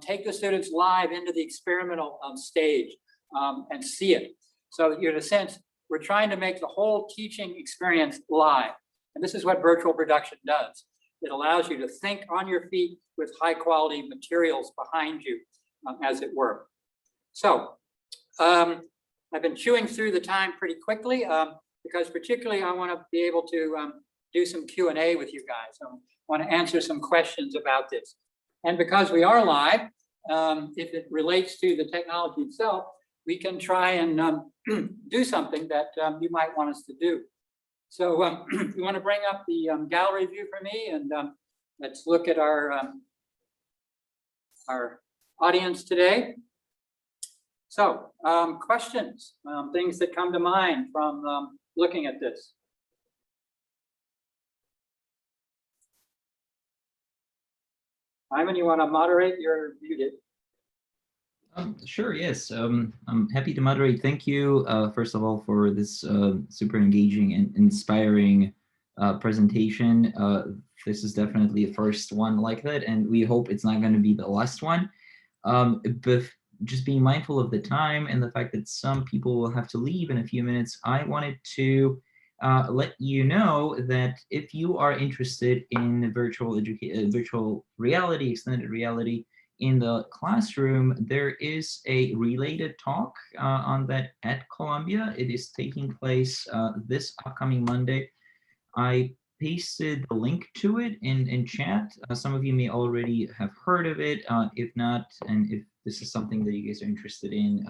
Take the students live into the experimental stage and see it. So in a sense, we're trying to make the whole teaching experience live. And this is what virtual production does. It allows you to think on your feet with high quality materials behind you, as it were. So I've been chewing through the time pretty quickly because particularly I want to be able to do some Q&A with you guys. I want to answer some questions about this. And because we are live, if it relates to the technology itself, we can try and do something that you might want us to do. So you want to bring up the gallery view for me, and let's look at our audience today. So questions, things that come to mind from looking at this. Ivan, you want to moderate? You're muted. Sure, yes. I'm happy to moderate. Thank you, first of all, for this super engaging and inspiring presentation. This is definitely the first one like that, and we hope it's not going to be the last one. But just being mindful of the time and the fact that some people will have to leave in a few minutes, I wanted to let you know that if you are interested in virtual reality, extended reality in the classroom, there is a related talk on that at Columbia. It is taking place this upcoming Monday. I pasted the link to it in chat. Some of you may already have heard of it. If not, and if this is something that you guys are interested in,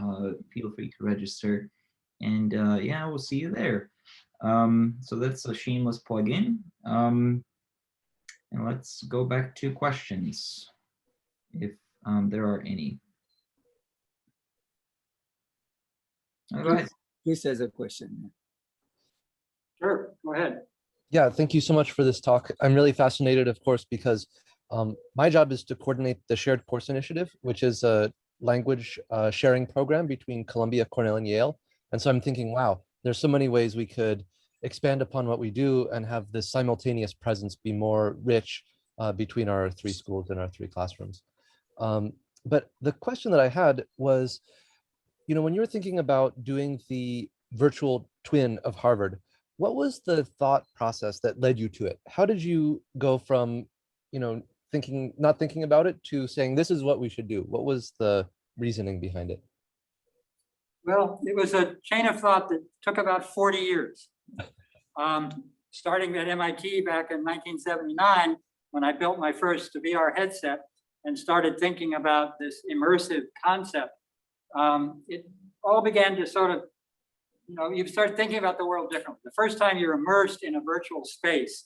feel free to register. And yeah, we'll see you there. So that's a shameless plug-in. And let's go back to questions, if there are any. Go ahead. Chris has a question. Sure, go ahead. Yeah, thank you so much for this talk. I'm really fascinated, of course, because my job is to coordinate the Shared Course Initiative, which is a language sharing program between Columbia, Cornell, and Yale. And so I'm thinking, wow, there's so many ways we could expand upon what we do and have this simultaneous presence be more rich between our three schools and our three classrooms. But the question that I had was, you know, when you were thinking about doing the virtual twin of Harvard, what was the thought process that led you to it? How did you go from, you know, not thinking about it to saying, this is what we should do? What was the reasoning behind it? Well, it was a chain of thought that took about 40 years. Starting at MIT back in 1979, when I built my first VR headset and started thinking about this immersive concept, it all began to sort of, you know, you start thinking about the world differently. The first time you're immersed in a virtual space,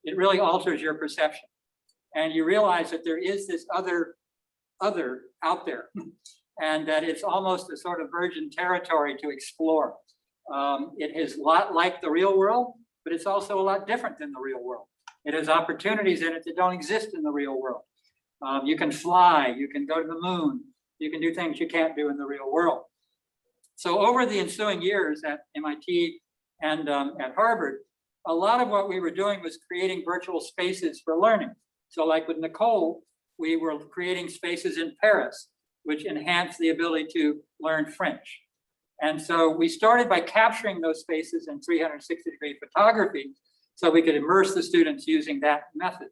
it really alters your perception. And you realize that there is this other out there, and that it's almost a sort of virgin territory to explore. It is a lot like the real world, but it's also a lot different than the real world. It has opportunities in it that don't exist in the real world. You can fly, you can go to the moon, you can do things you can't do in the real world. So over the ensuing years at MIT and at Harvard, a lot of what we were doing was creating virtual spaces for learning. So like with Nicole, we were creating spaces in Paris, which enhanced the ability to learn French. And so we started by capturing those spaces in 360-degree photography so we could immerse the students using that method.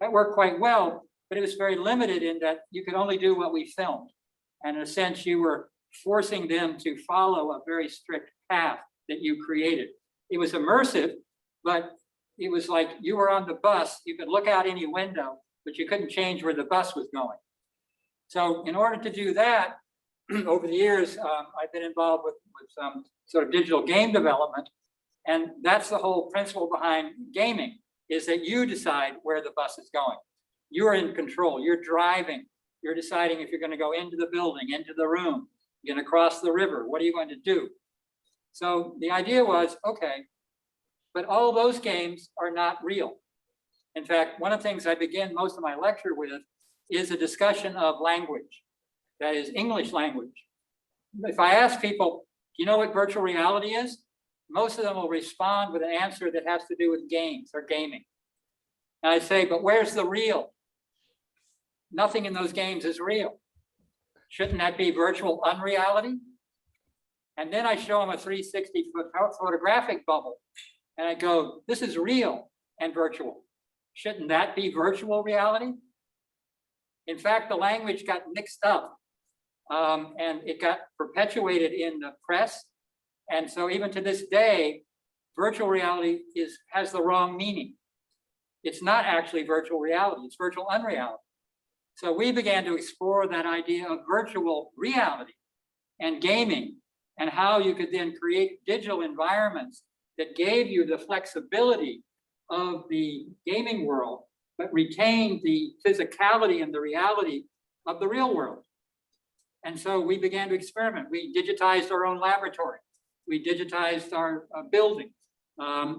That worked quite well, but it was very limited in that you could only do what we filmed. And in a sense, you were forcing them to follow a very strict path that you created. It was immersive, but it was like you were on the bus, you could look out any window, but you couldn't change where the bus was going. So in order to do that, over the years, I've been involved with some sort of digital game development. And that's the whole principle behind gaming, is that you decide where the bus is going. You're in control, you're driving, you're deciding if you're going to go into the building, into the room, you're going to cross the river, what are you going to do? So the idea was, okay, but all those games are not real. In fact, one of the things I begin most of my lecture with is a discussion of language, that is English language. If I ask people, do you know what virtual reality is? Most of them will respond with an answer that has to do with games or gaming. And I say, but where's the real? Nothing in those games is real. Shouldn't that be virtual unreality? And then I show them a 360 photographic bubble. And I go, this is real and virtual. Shouldn't that be virtual reality? In fact, the language got mixed up and it got perpetuated in the press. And so even to this day, virtual reality has the wrong meaning. It's not actually virtual reality, it's virtual unreality. So we began to explore that idea of virtual reality and gaming and how you could then create digital environments that gave you the flexibility of the gaming world, but retained the physicality and the reality of the real world. And so we began to experiment. We digitized our own laboratory. We digitized our building.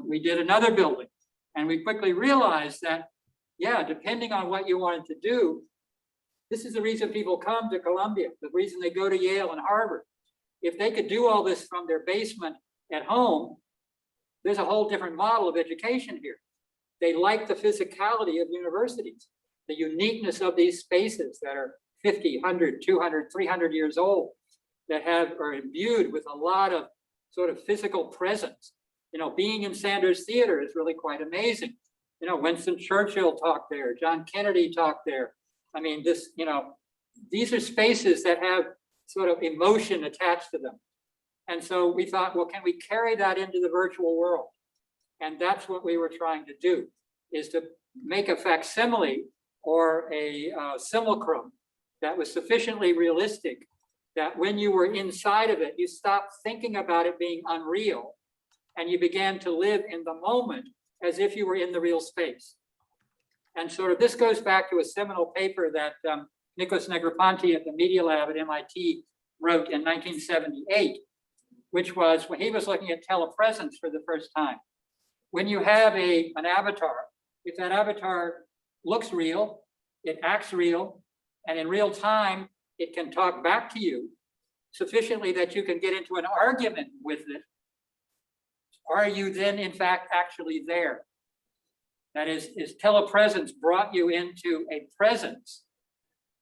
We did another building. And we quickly realized that, yeah, depending on what you wanted to do, this is the reason people come to Columbia, the reason they go to Yale and Harvard. If they could do all this from their basement at home, there's a whole different model of education here. They like the physicality of universities, the uniqueness of these spaces that are 50, 100, 200, 300 years old, that are imbued with a lot of sort of physical presence. You know, being in Sanders Theater is really quite amazing. You know, Winston Churchill talked there, John Kennedy talked there. I mean, these are spaces that have sort of emotion attached to them. And so we thought, well, can we carry that into the virtual world? And that's what we were trying to do, is to make a facsimile or a simulacrum that was sufficiently realistic that when you were inside of it, you stopped thinking about it being unreal and you began to live in the moment as if you were in the real space. And sort of this goes back to a seminal paper that Nicholas Negroponte at the Media Lab at MIT wrote in 1978, which was when he was looking at telepresence for the first time. When you have an avatar, if that avatar looks real, it acts real, and in real time, it can talk back to you sufficiently that you can get into an argument with it, are you then in fact actually there? That is telepresence brought you into a presence,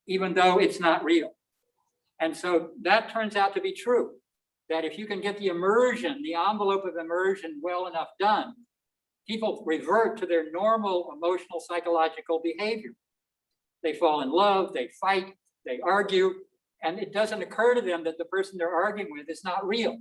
even though it's not real? And so that turns out to be true, that if you can get the immersion, the envelope of immersion well enough done, people revert to their normal emotional psychological behavior. They fall in love, they fight, they argue, and it doesn't occur to them that the person they're arguing with is not real.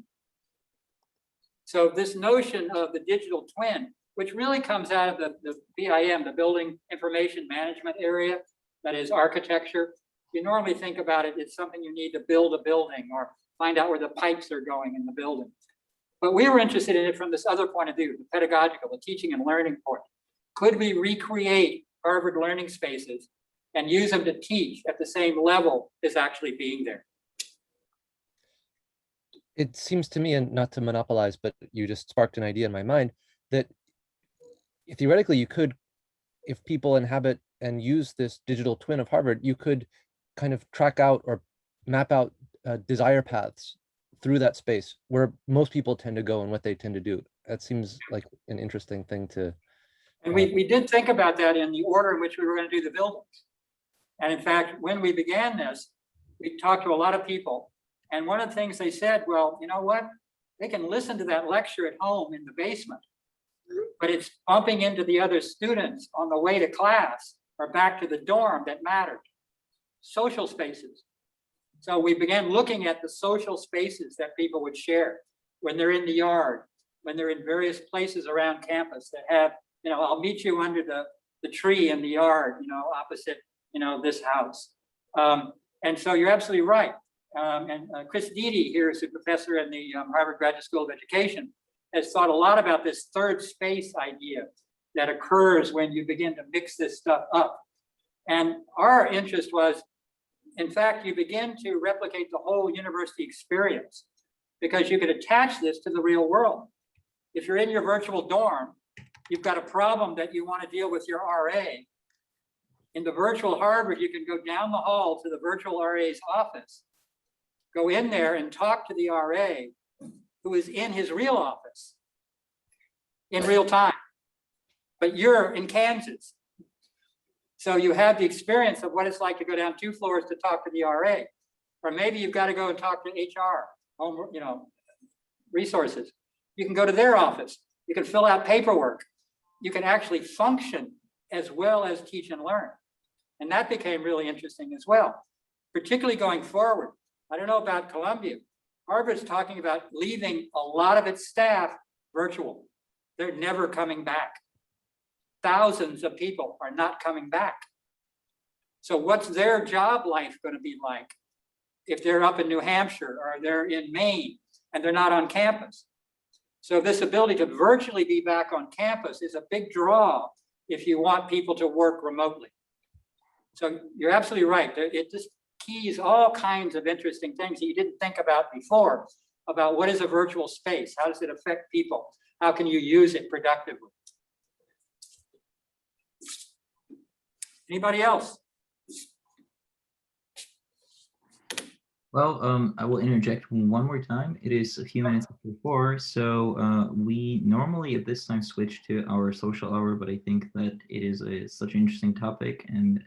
So this notion of the digital twin, which really comes out of the BIM, the Building Information Management area, that is architecture. You normally think about it, it's something you need to build a building or find out where the pipes are going in the building. But we were interested in it from this other point of view, the pedagogical, the teaching and learning point. Could we recreate Harvard learning spaces and use them to teach at the same level as actually being there? It seems to me, and not to monopolize, but you just sparked an idea in my mind, that theoretically, you could, if people inhabit and use this digital twin of Harvard, you could kind of track out or map out desire paths through that space where most people tend to go and what they tend to do. That seems like an interesting thing to. And we did think about that in the order in which we were going to do the buildings. And in fact, when we began this, we talked to a lot of people. And one of the things they said, well, you know what? They can listen to that lecture at home in the basement, but it's bumping into the other students on the way to class or back to the dorm that mattered. Social spaces. So we began looking at the social spaces that people would share when they're in the yard, when they're in various places around campus that have, you know, I'll meet you under the tree in the yard, you know, opposite, you know, this house. And so you're absolutely right. And Chris Deedy here is a professor in the Harvard Graduate School of Education, has thought a lot about this third space idea that occurs when you begin to mix this stuff up. And our interest was, in fact, you begin to replicate the whole university experience because you could attach this to the real world. If you're in your virtual dorm, you've got a problem that you want to deal with your RA. In the virtual Harvard, you can go down the hall to the virtual RA's office, go in there and talk to the RA who is in his real office in real time, but you're in Kansas. So you have the experience of what it's like to go down 2 floors to talk to the RA, or maybe you've got to go and talk to HR, home, you know, resources. You can go to their office. You can fill out paperwork. You can actually function as well as teach and learn. And that became really interesting as well, particularly going forward. I don't know about Columbia. Harvard's talking about leaving a lot of its staff virtual. They're never coming back. Thousands of people are not coming back. So what's their job life going to be like if they're up in New Hampshire or they're in Maine and they're not on campus? So this ability to virtually be back on campus is a big draw if you want people to work remotely. So you're absolutely right. It just keys all kinds of interesting things that you didn't think about before, about what is a virtual space? How does it affect people? How can you use it productively? Anybody else? Well, I will interject one more time. It is a few minutes after 4, so we normally at this time switch to our social hour, but I think that it is such an interesting topic and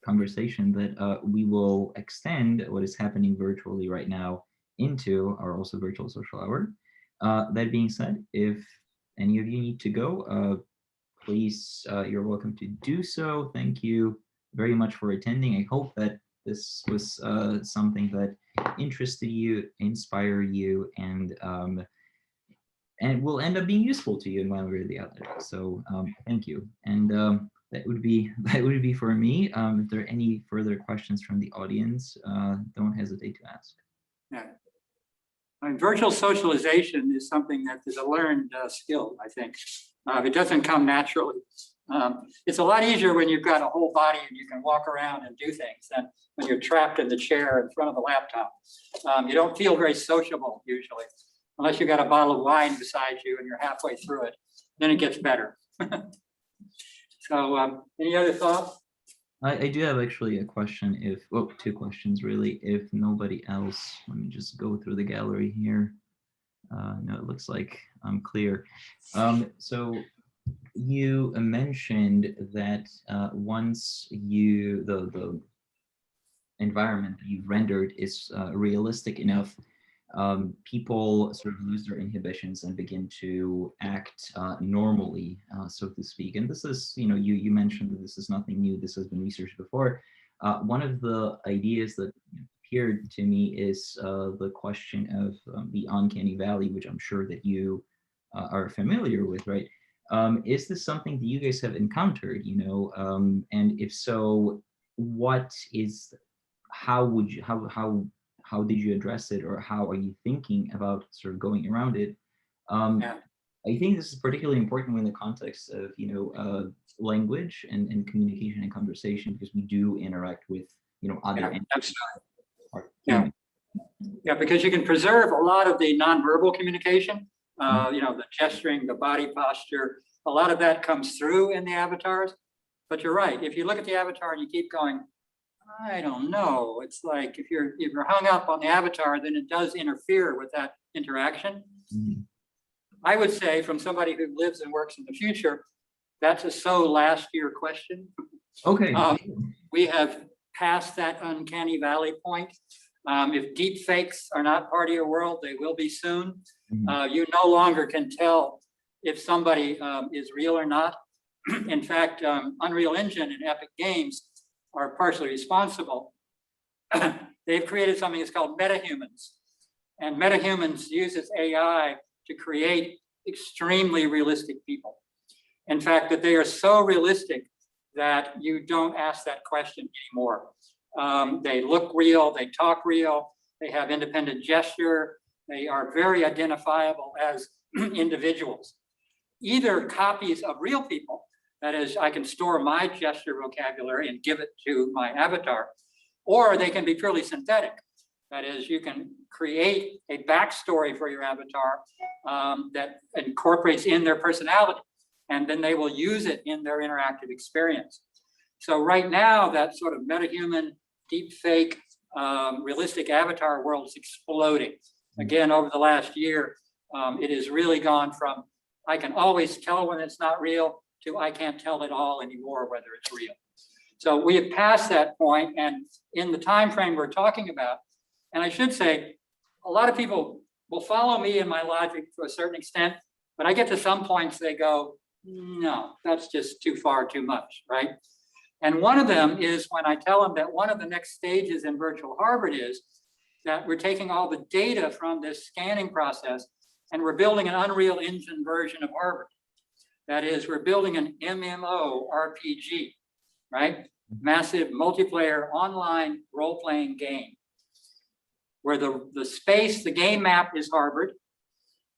conversation that we will extend what is happening virtually right now into our also virtual social hour. That being said, if any of you need to go, please, you're welcome to do so. Thank you very much for attending. I hope that this was something that interested you, inspired you, and will end up being useful to you in one way or the other. So thank you. And that would be for me. If there are any further questions from the audience, don't hesitate to ask. Yeah. I mean, virtual socialization is something that is a learned skill, I think. It doesn't come naturally. It's a lot easier when you've got a whole body and you can walk around and do things than when you're trapped in the chair in front of a laptop. You don't feel very sociable usually, unless you've got a bottle of wine beside you and you're halfway through it. Then it gets better. So any other thoughts? I do have actually a question, well, 2 questions really. If nobody else, let me just go through the gallery here. No, it looks like I'm clear. So you mentioned that once the environment that you've rendered is realistic enough, people sort of lose their inhibitions and begin to act normally, so to speak. And this is, you mentioned that this is nothing new. This has been researched before. One of the ideas that appeared to me is the question of the uncanny valley, which I'm sure that you are familiar with, right? Is this something that you guys have encountered, and if so, how did you address it, or how are you thinking about sort of going around it? I think this is particularly important in the context of, language and communication and conversation, because we do interact with, other entities. Yeah, because you can preserve a lot of the nonverbal communication, the gesturing, the body posture, A lot of that comes through in the avatars, but you're right. If you look at the avatar and you keep going, I don't know. It's like if you're hung up on the avatar, then it does interfere with that interaction. Mhm. I would say, from somebody who lives and works in the future, that's a so last year question. Okay. We have passed that uncanny valley point. If deep fakes are not part of your world, they will be soon. Mhm. You no longer can tell if somebody is real or not. In fact, Unreal Engine and Epic Games are partially responsible. They've created something that's called metahumans. And metahumans uses AI to create extremely realistic people. In fact, that they are so realistic that you don't ask that question anymore. They look real, they talk real, they have independent gesture, they are very identifiable as individuals. Either copies of real people, that is, I can store my gesture vocabulary and give it to my avatar, or they can be purely synthetic. That is, you can create a backstory for your avatar that incorporates in their personality, and then they will use it in their interactive experience. So right now, that sort of metahuman, deep fake, realistic avatar world is exploding. Again, over the last year, it has really gone from, I can always tell when it's not real, to I can't tell at all anymore whether it's real. So we have passed that point, and in the time frame we're talking about, and I should say, a lot of people will follow me in my logic to a certain extent, but I get to some points they go, no, that's just too far, too much, right? And one of them is when I tell them that one of the next stages in virtual Harvard is that we're taking all the data from this scanning process and we're building an Unreal Engine version of Harvard. That is, we're building an MMO RPG, right? Massive multiplayer online role-playing game where the space, the game map is Harvard.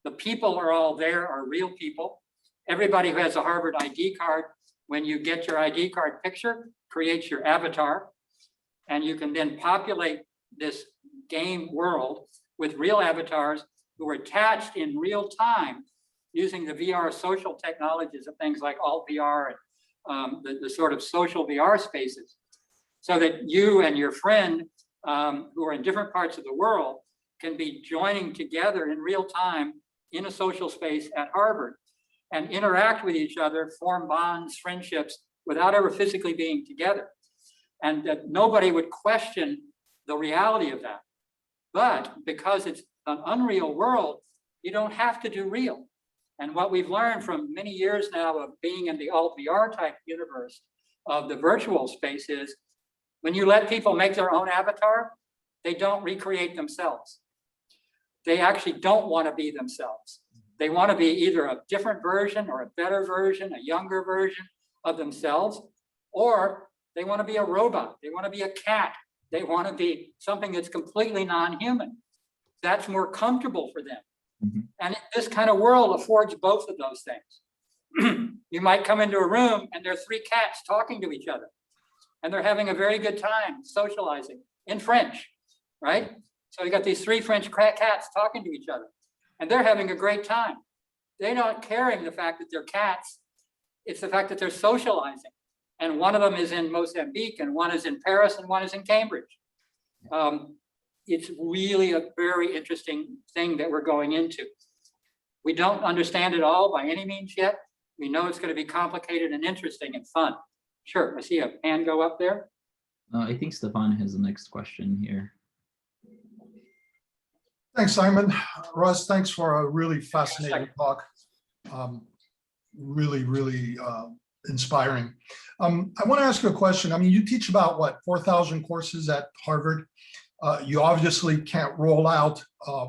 The people are all there, are real people. Everybody who has a Harvard ID card, when you get your ID card picture, creates your avatar. And you can then populate this game world with real avatars who are attached in real time using the VR social technologies of things like alt VR and the sort of social VR spaces, so that you and your friend who are in different parts of the world can be joining together in real time in a social space at Harvard and interact with each other, form bonds, friendships, without ever physically being together. And that nobody would question the reality of that. But because it's an unreal world, you don't have to do real. And what we've learned from many years now of being in the alt VR type universe of the virtual space is when you let people make their own avatar, they don't recreate themselves. They actually don't want to be themselves. They want to be either a different version or a better version, a younger version of themselves, or they want to be a robot. They want to be a cat. They want to be something that's completely non-human. That's more comfortable for them. Mhm. And this kind of world affords both of those things. You might come into a room and there are three cats talking to each other, and they're having a very good time socializing in French, right? So you got these three French cats talking to each other, and they're having a great time. They're not caring the fact that they're cats. It's the fact that they're socializing. And one of them is in Mozambique, and one is in Paris, and one is in Cambridge. It's really a very interesting thing that we're going into. We don't understand it all by any means yet. We know it's going to be complicated and interesting and fun. Sure, I see a hand go up there. I think Stefan has the next question here. Thanks, Simon. Russ, thanks for a really fascinating talk. Really inspiring. I want to ask you a question. I mean, you teach about what, 4,000 courses at Harvard. You obviously can't roll out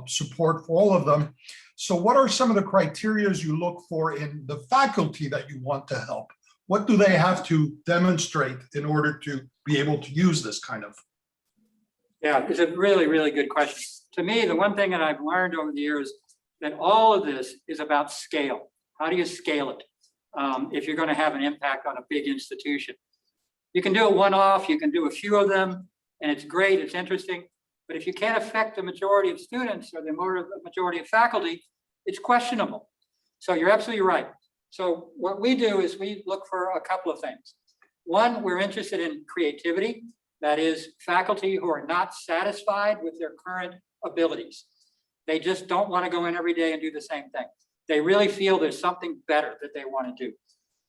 support for all of them. So what are some of the criteria you look for in the faculty that you want to help? What do they have to demonstrate in order to be able to use this kind of? Yeah, it's a really good question. To me, the one thing that I've learned over the years that all of this is about scale. How do you scale it if you're going to have an impact on a big institution? You can do it one-off, you can do a few of them, and it's great, it's interesting. But if you can't affect the majority of students or the majority of faculty, it's questionable. So you're absolutely right. So what we do is we look for a couple of things. One, we're interested in creativity. That is, faculty who are not satisfied with their current abilities. They just don't want to go in every day and do the same thing. They really feel there's something better that they want to do.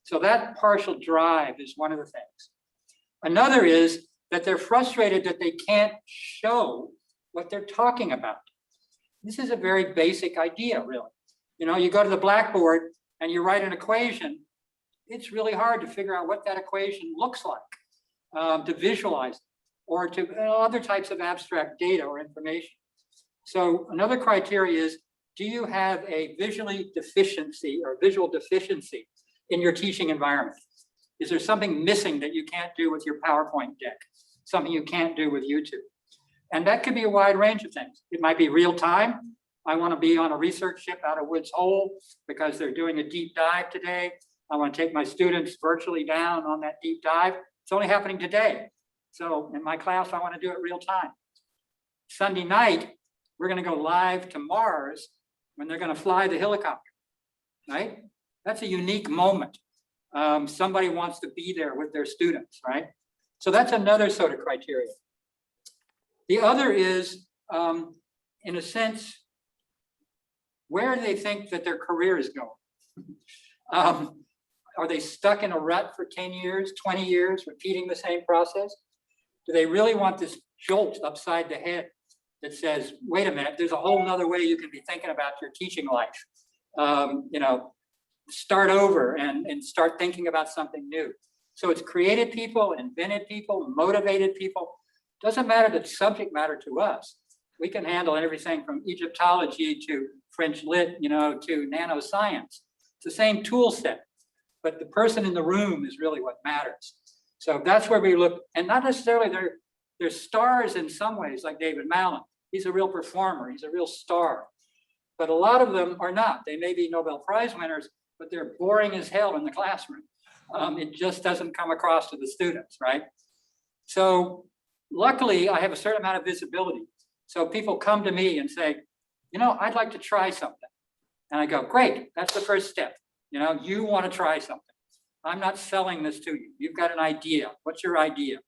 So that partial drive is one of the things. Another is that they're frustrated that they can't show what they're talking about. This is a very basic idea, really. You know, you go to the blackboard and you write an equation. It's really hard to figure out what that equation looks like, to visualize, or to other types of abstract data or information. So another criteria is, do you have a visual deficiency in your teaching environment? Is there something missing that you can't do with your PowerPoint deck? Something you can't do with YouTube? And that could be a wide range of things. It might be real time. I want to be on a research ship out of Woods Hole because they're doing a deep dive today. I want to take my students virtually down on that deep dive. It's only happening today. So in my class, I want to do it real time. Sunday night, we're going to go live to Mars when they're going to fly the helicopter, right? That's a unique moment. Somebody wants to be there with their students, right? So that's another sort of criteria. The other is, in a sense, where do they think that their career is going? Are they stuck in a rut for 10 years, 20 years, repeating the same process? Do they really want this jolt upside the head that says, wait a minute, there's a whole nother way you can be thinking about your teaching life? You know, start over and start thinking about something new. So it's creative people, inventive people, motivated people. Doesn't matter the subject matter to us. We can handle everything from Egyptology to French lit, you know, to nanoscience. It's the same tool set, but the person in the room is really what matters. So that's where we look, and not necessarily they're stars in some ways, like David Mallon. He's a real performer, he's a real star. But a lot of them are not. They may be Nobel Prize winners, but they're boring as hell in the classroom. It just doesn't come across to the students, right? So luckily, I have a certain amount of visibility. So people come to me and say, you know, I'd like to try something. And I go, great, that's the first step. You know, you want to try something. I'm not selling this to you. You've got an idea. What's your idea?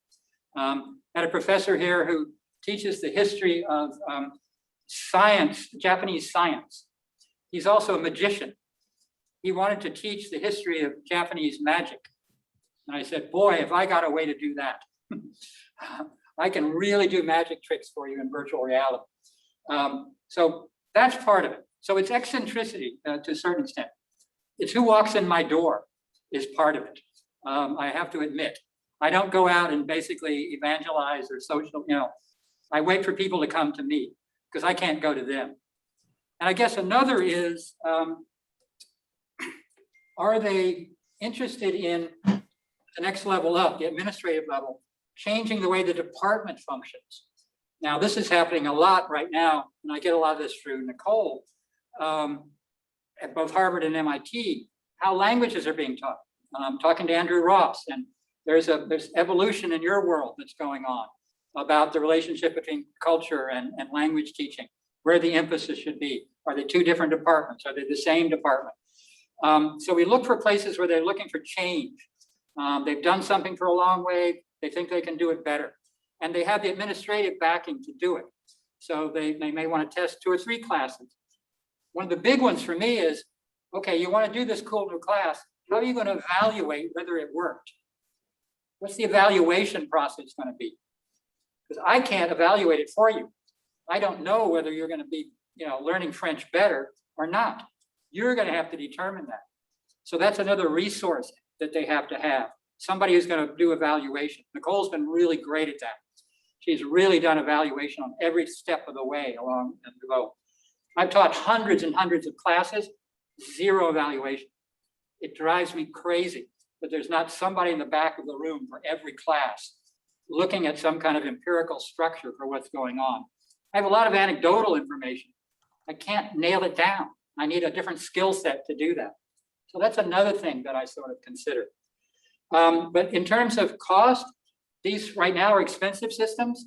I had a professor here who teaches the history of science, Japanese science. He's also a magician. He wanted to teach the history of Japanese magic. And I said, boy, if I got a way to do that, I can really do magic tricks for you in virtual reality. So that's part of it. So it's eccentricity to a certain extent. It's who walks in my door is part of it. I have to admit, I don't go out and basically evangelize or social, you know, I wait for people to come to me because I can't go to them. And I guess another is, are they interested in the next level up, the administrative level, changing the way the department functions? Now, this is happening a lot right now, and I get a lot of this through Nicole, at both Harvard and MIT, how languages are being taught. I'm talking to Andrew Ross, and there's evolution in your world that's going on about the relationship between culture and language teaching, where the emphasis should be. Are they two different departments? Are they the same department? So we look for places where they're looking for change. They've done something for a long way. They think they can do it better. And they have the administrative backing to do it. So they may want to test 2 or 3 classes. One of the big ones for me is, okay, you want to do this cool new class. How are you going to evaluate whether it worked? What's the evaluation process going to be? Because I can't evaluate it for you. I don't know whether you're going to be, you know, learning French better or not. You're going to have to determine that. So that's another resource that they have to have. Somebody who's going to do evaluation. Nicole's been really great at that. She's really done evaluation on every step of the way along the go. I've taught hundreds and hundreds of classes, 0 evaluation. It drives me crazy that there's not somebody in the back of the room for every class looking at some kind of empirical structure for what's going on. I have a lot of anecdotal information. I can't nail it down. I need a different skill set to do that. So that's another thing that I sort of consider. But in terms of cost, these right now are expensive systems.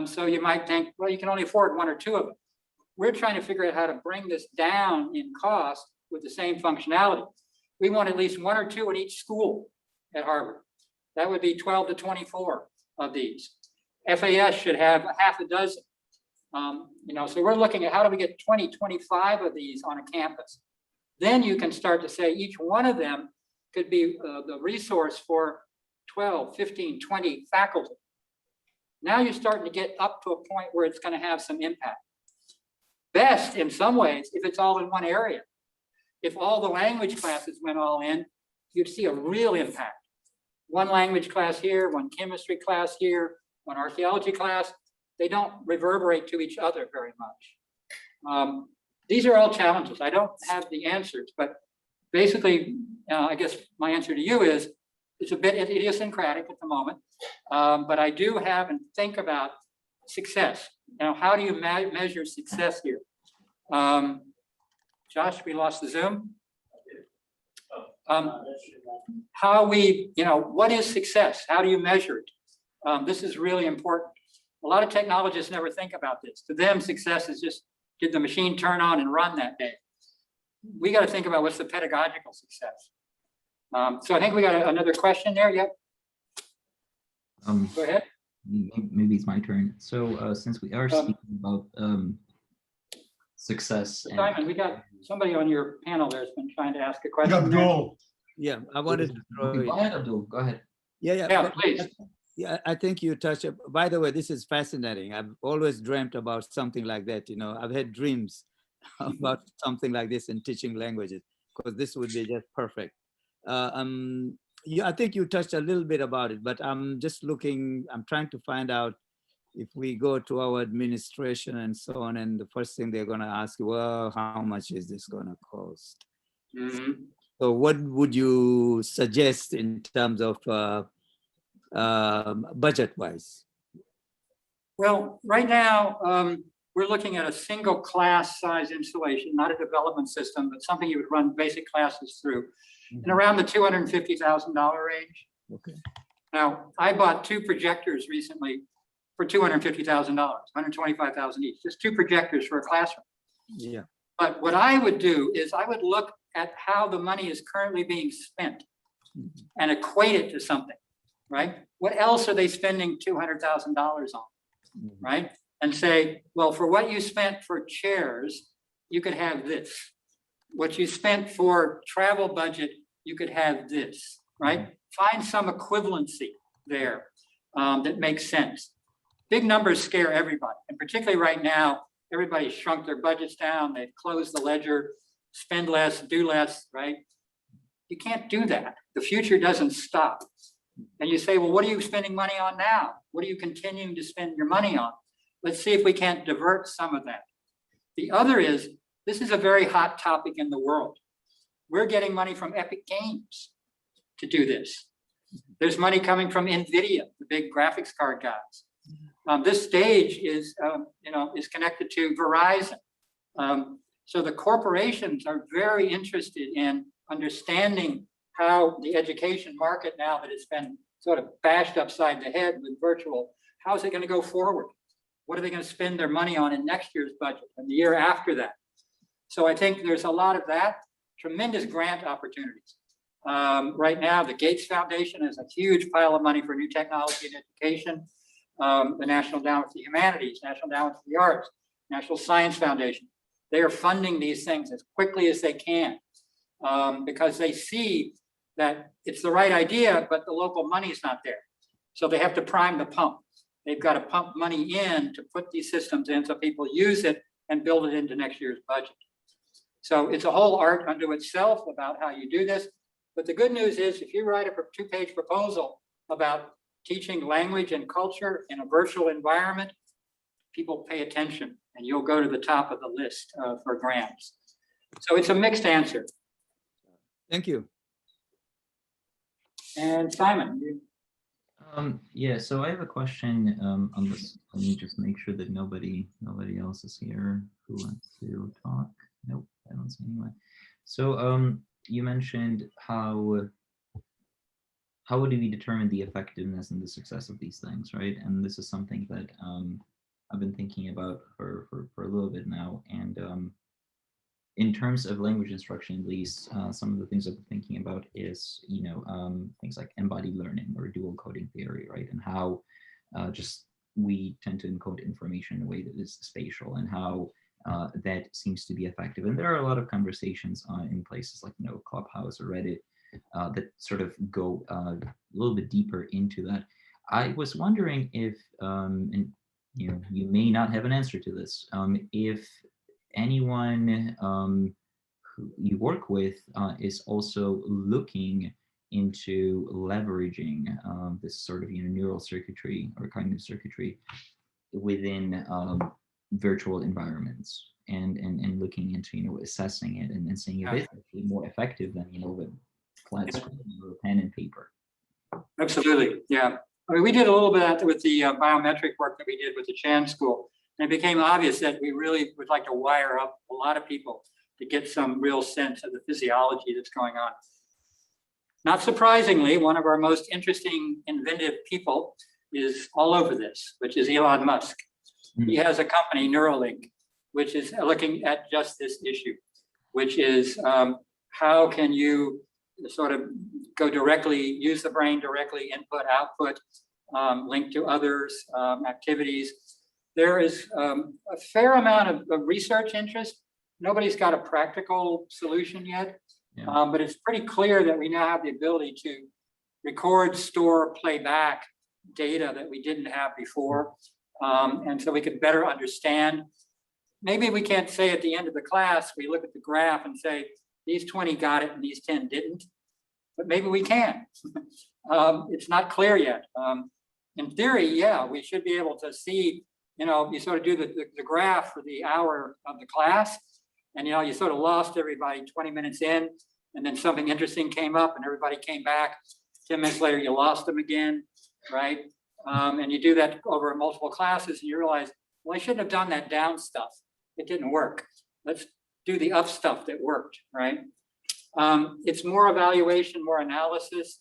So you might think, well, you can only afford 1 or 2 of them. We're trying to figure out how to bring this down in cost with the same functionality. We want at least 1 or 2 in each school at Harvard. That would be 12 to 24 of these. FAS should have a half a dozen. So we're looking at how do we get 20, 25 of these on a campus. Then you can start to say each one of them could be the resource for 12, 15, 20 faculty. Now you're starting to get up to a point where it's going to have some impact. Best in some ways if it's all in one area. If all the language classes went all in, you'd see a real impact. One language class here, one chemistry class here, one archaeology class. They don't reverberate to each other very much. These are all challenges. I don't have the answers, but basically, I guess my answer to you is it's a bit idiosyncratic at the moment, but I do have and think about success. Now, how do you measure success here? Josh, we lost the Zoom. How we, what is success? How do you measure it? This is really important. A lot of technologists never think about this. To them, success is just, did the machine turn on and run that day? We got to think about what's the pedagogical success. So I think we got another question there. Yep. Go ahead. Maybe it's my turn. So since we are speaking about success. Simon, we got somebody on your panel there's been trying to ask a question. Abdul. Yeah, I wanted to throw Okay, in. go ahead, Abdul. Go ahead. Yeah, please. Yeah, I think you touched. By the way, this is fascinating. I've always dreamt about something like that. I've had dreams about something like this in teaching languages, because this would be just perfect. I think you touched a little bit about it, but I'm just looking. I'm trying to find out if we go to our administration and so on, and the first thing they're going to ask, well, how much is this going to cost? Mm-hmm. So what would you suggest in terms of budget-wise? Well, right now, we're looking at a single class size installation, not a development system, but something you would run basic classes through, in around the $250,000 range. Okay. Now, I bought 2 projectors recently for $250,000, $125,000 each, just 2 projectors for a classroom. Yeah. But what I would do is I would look at how the money is currently being spent and equate it to something, right? What else are they spending $200,000 on, right? And say, well, for what you spent for chairs, you could have this. What you spent for travel budget, you could have this, right? Find some equivalency there that makes sense. Big numbers scare everybody, and particularly right now, everybody's shrunk their budgets down, they've closed the ledger, spend less, do less, right? You can't do that. The future doesn't stop. And you say, well, what are you spending money on now? What are you continuing to spend your money on? Let's see if we can't divert some of that. The other is, this is a very hot topic in the world. We're getting money from Epic Games to do this. There's money coming from NVIDIA, the big graphics card guys. This stage is connected to Verizon. So the corporations are very interested in understanding how the education market, now that it's been sort of bashed upside the head with virtual, how is it going to go forward? What are they going to spend their money on in next year's budget and the year after that? So I think there's a lot of that, tremendous grant opportunities. Right now, the Gates Foundation has a huge pile of money for new technology and education. The National Endowment for the Humanities, National Endowment for the Arts, National Science Foundation. They are funding these things as quickly as they can because they see that it's the right idea, but the local money is not there. So they have to prime the pump. They've got to pump money in to put these systems in so people use it and build it into next year's budget. So it's a whole art unto itself about how you do this. But the good news is if you write a 2-page proposal about teaching language and culture in a virtual environment, people pay attention and you'll go to the top of the list for grants. So it's a mixed answer. Thank you. And Simon, you. Yeah, so I have a question on this. Let me just make sure that nobody else is here who wants to talk. Nope, I don't see anyone. So you mentioned how would we determine the effectiveness and the success of these things, right? And this is something that I've been thinking about for a little bit now. And in terms of language instruction, at least, some of the things I've been thinking about is, things like embodied learning or dual coding theory, right? And how just we tend to encode information in a way that is spatial, and how that seems to be effective. And there are a lot of conversations in places like, Clubhouse or Reddit that sort of go a little bit deeper into that. I was wondering if, and you may not have an answer to this, if anyone who you work with is also looking into leveraging this sort of neural circuitry or cognitive circuitry within virtual environments, and looking into assessing it and seeing if it's actually more effective than the flat screen or pen and paper. Absolutely, yeah. I mean, we did a little bit of that with the biometric work that we did with the Chan School. And it became obvious that we really would like to wire up a lot of people to get some real sense of the physiology that's going on. Not surprisingly, one of our most interesting, inventive people is all over this, which is Elon Musk. Mm-hmm. He has a company, Neuralink, which is looking at just this issue, which is how can you sort of go directly, use the brain directly, input, output, link to others, activities. There is a fair amount of research interest. Nobody's got a practical solution yet, but it's pretty clear that we now have the ability to record, store, play back data that we didn't have before. And so we could better understand. Maybe we can't say at the end of the class, we look at the graph and say, these 20 got it and these 10 didn't, but maybe we can. It's not clear yet. In theory, yeah, we should be able to see, you sort of do the graph for the hour of the class, and you sort of lost everybody 20 minutes in, and then something interesting came up and everybody came back. 10 minutes later, you lost them again, right? And you do that over multiple classes and you realize, well, I shouldn't have done that down stuff. It didn't work. Let's do the up stuff that worked, right? It's more evaluation, more analysis.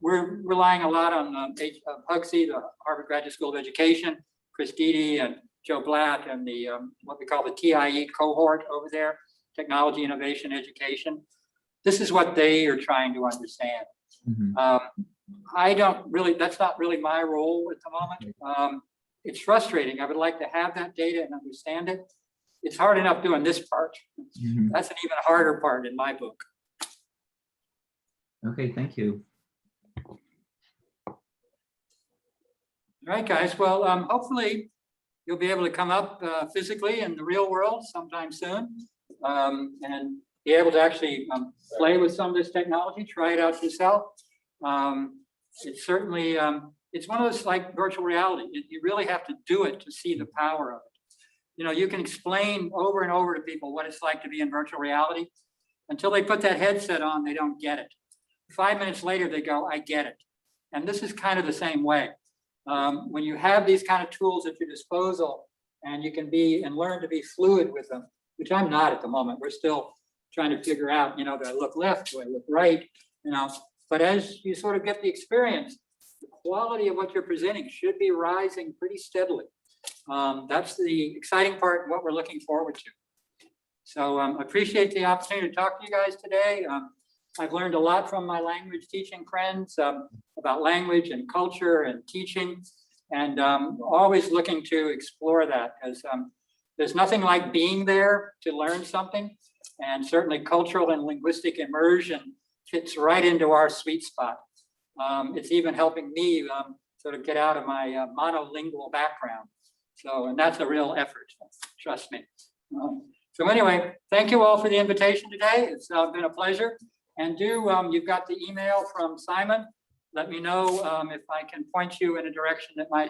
We're relying a lot on Pugsy, the Harvard Graduate School of Education, Chris Dede and Joe Black, and the what we call the TIE cohort over there, Technology, Innovation, Education. This is what they are trying to understand. Mm-hmm. I don't really, that's not really my role at the moment. It's frustrating. I would like to have that data and understand it. It's hard enough doing this part. Mm-hmm. That's an even harder part in my book. Okay, thank you. All right, guys. Well, hopefully you'll be able to come up physically in the real world sometime soon, and be able to actually play with some of this technology, try it out yourself. It's certainly, it's one of those like virtual reality. You really have to do it to see the power of it. You can explain over and over to people what it's like to be in virtual reality. Until they put that headset on, they don't get it. 5 minutes later, they go, I get it. And this is kind of the same way. When you have these kind of tools at your disposal and you can be and learn to be fluid with them, which I'm not at the moment. We're still trying to figure out, do I look left? Do I look right? But as you sort of get the experience, the quality of what you're presenting should be rising pretty steadily. That's the exciting part and what we're looking forward to. So I appreciate the opportunity to talk to you guys today. I've learned a lot from my language teaching friends about language and culture and teaching, and always looking to explore that, because there's nothing like being there to learn something, and certainly cultural and linguistic immersion fits right into our sweet spot. It's even helping me sort of get out of my monolingual background. So, and that's a real effort, trust me. So anyway, thank you all for the invitation today. It's been a pleasure. And you've got the email from Simon. Let me know if I can point you in a direction that might help.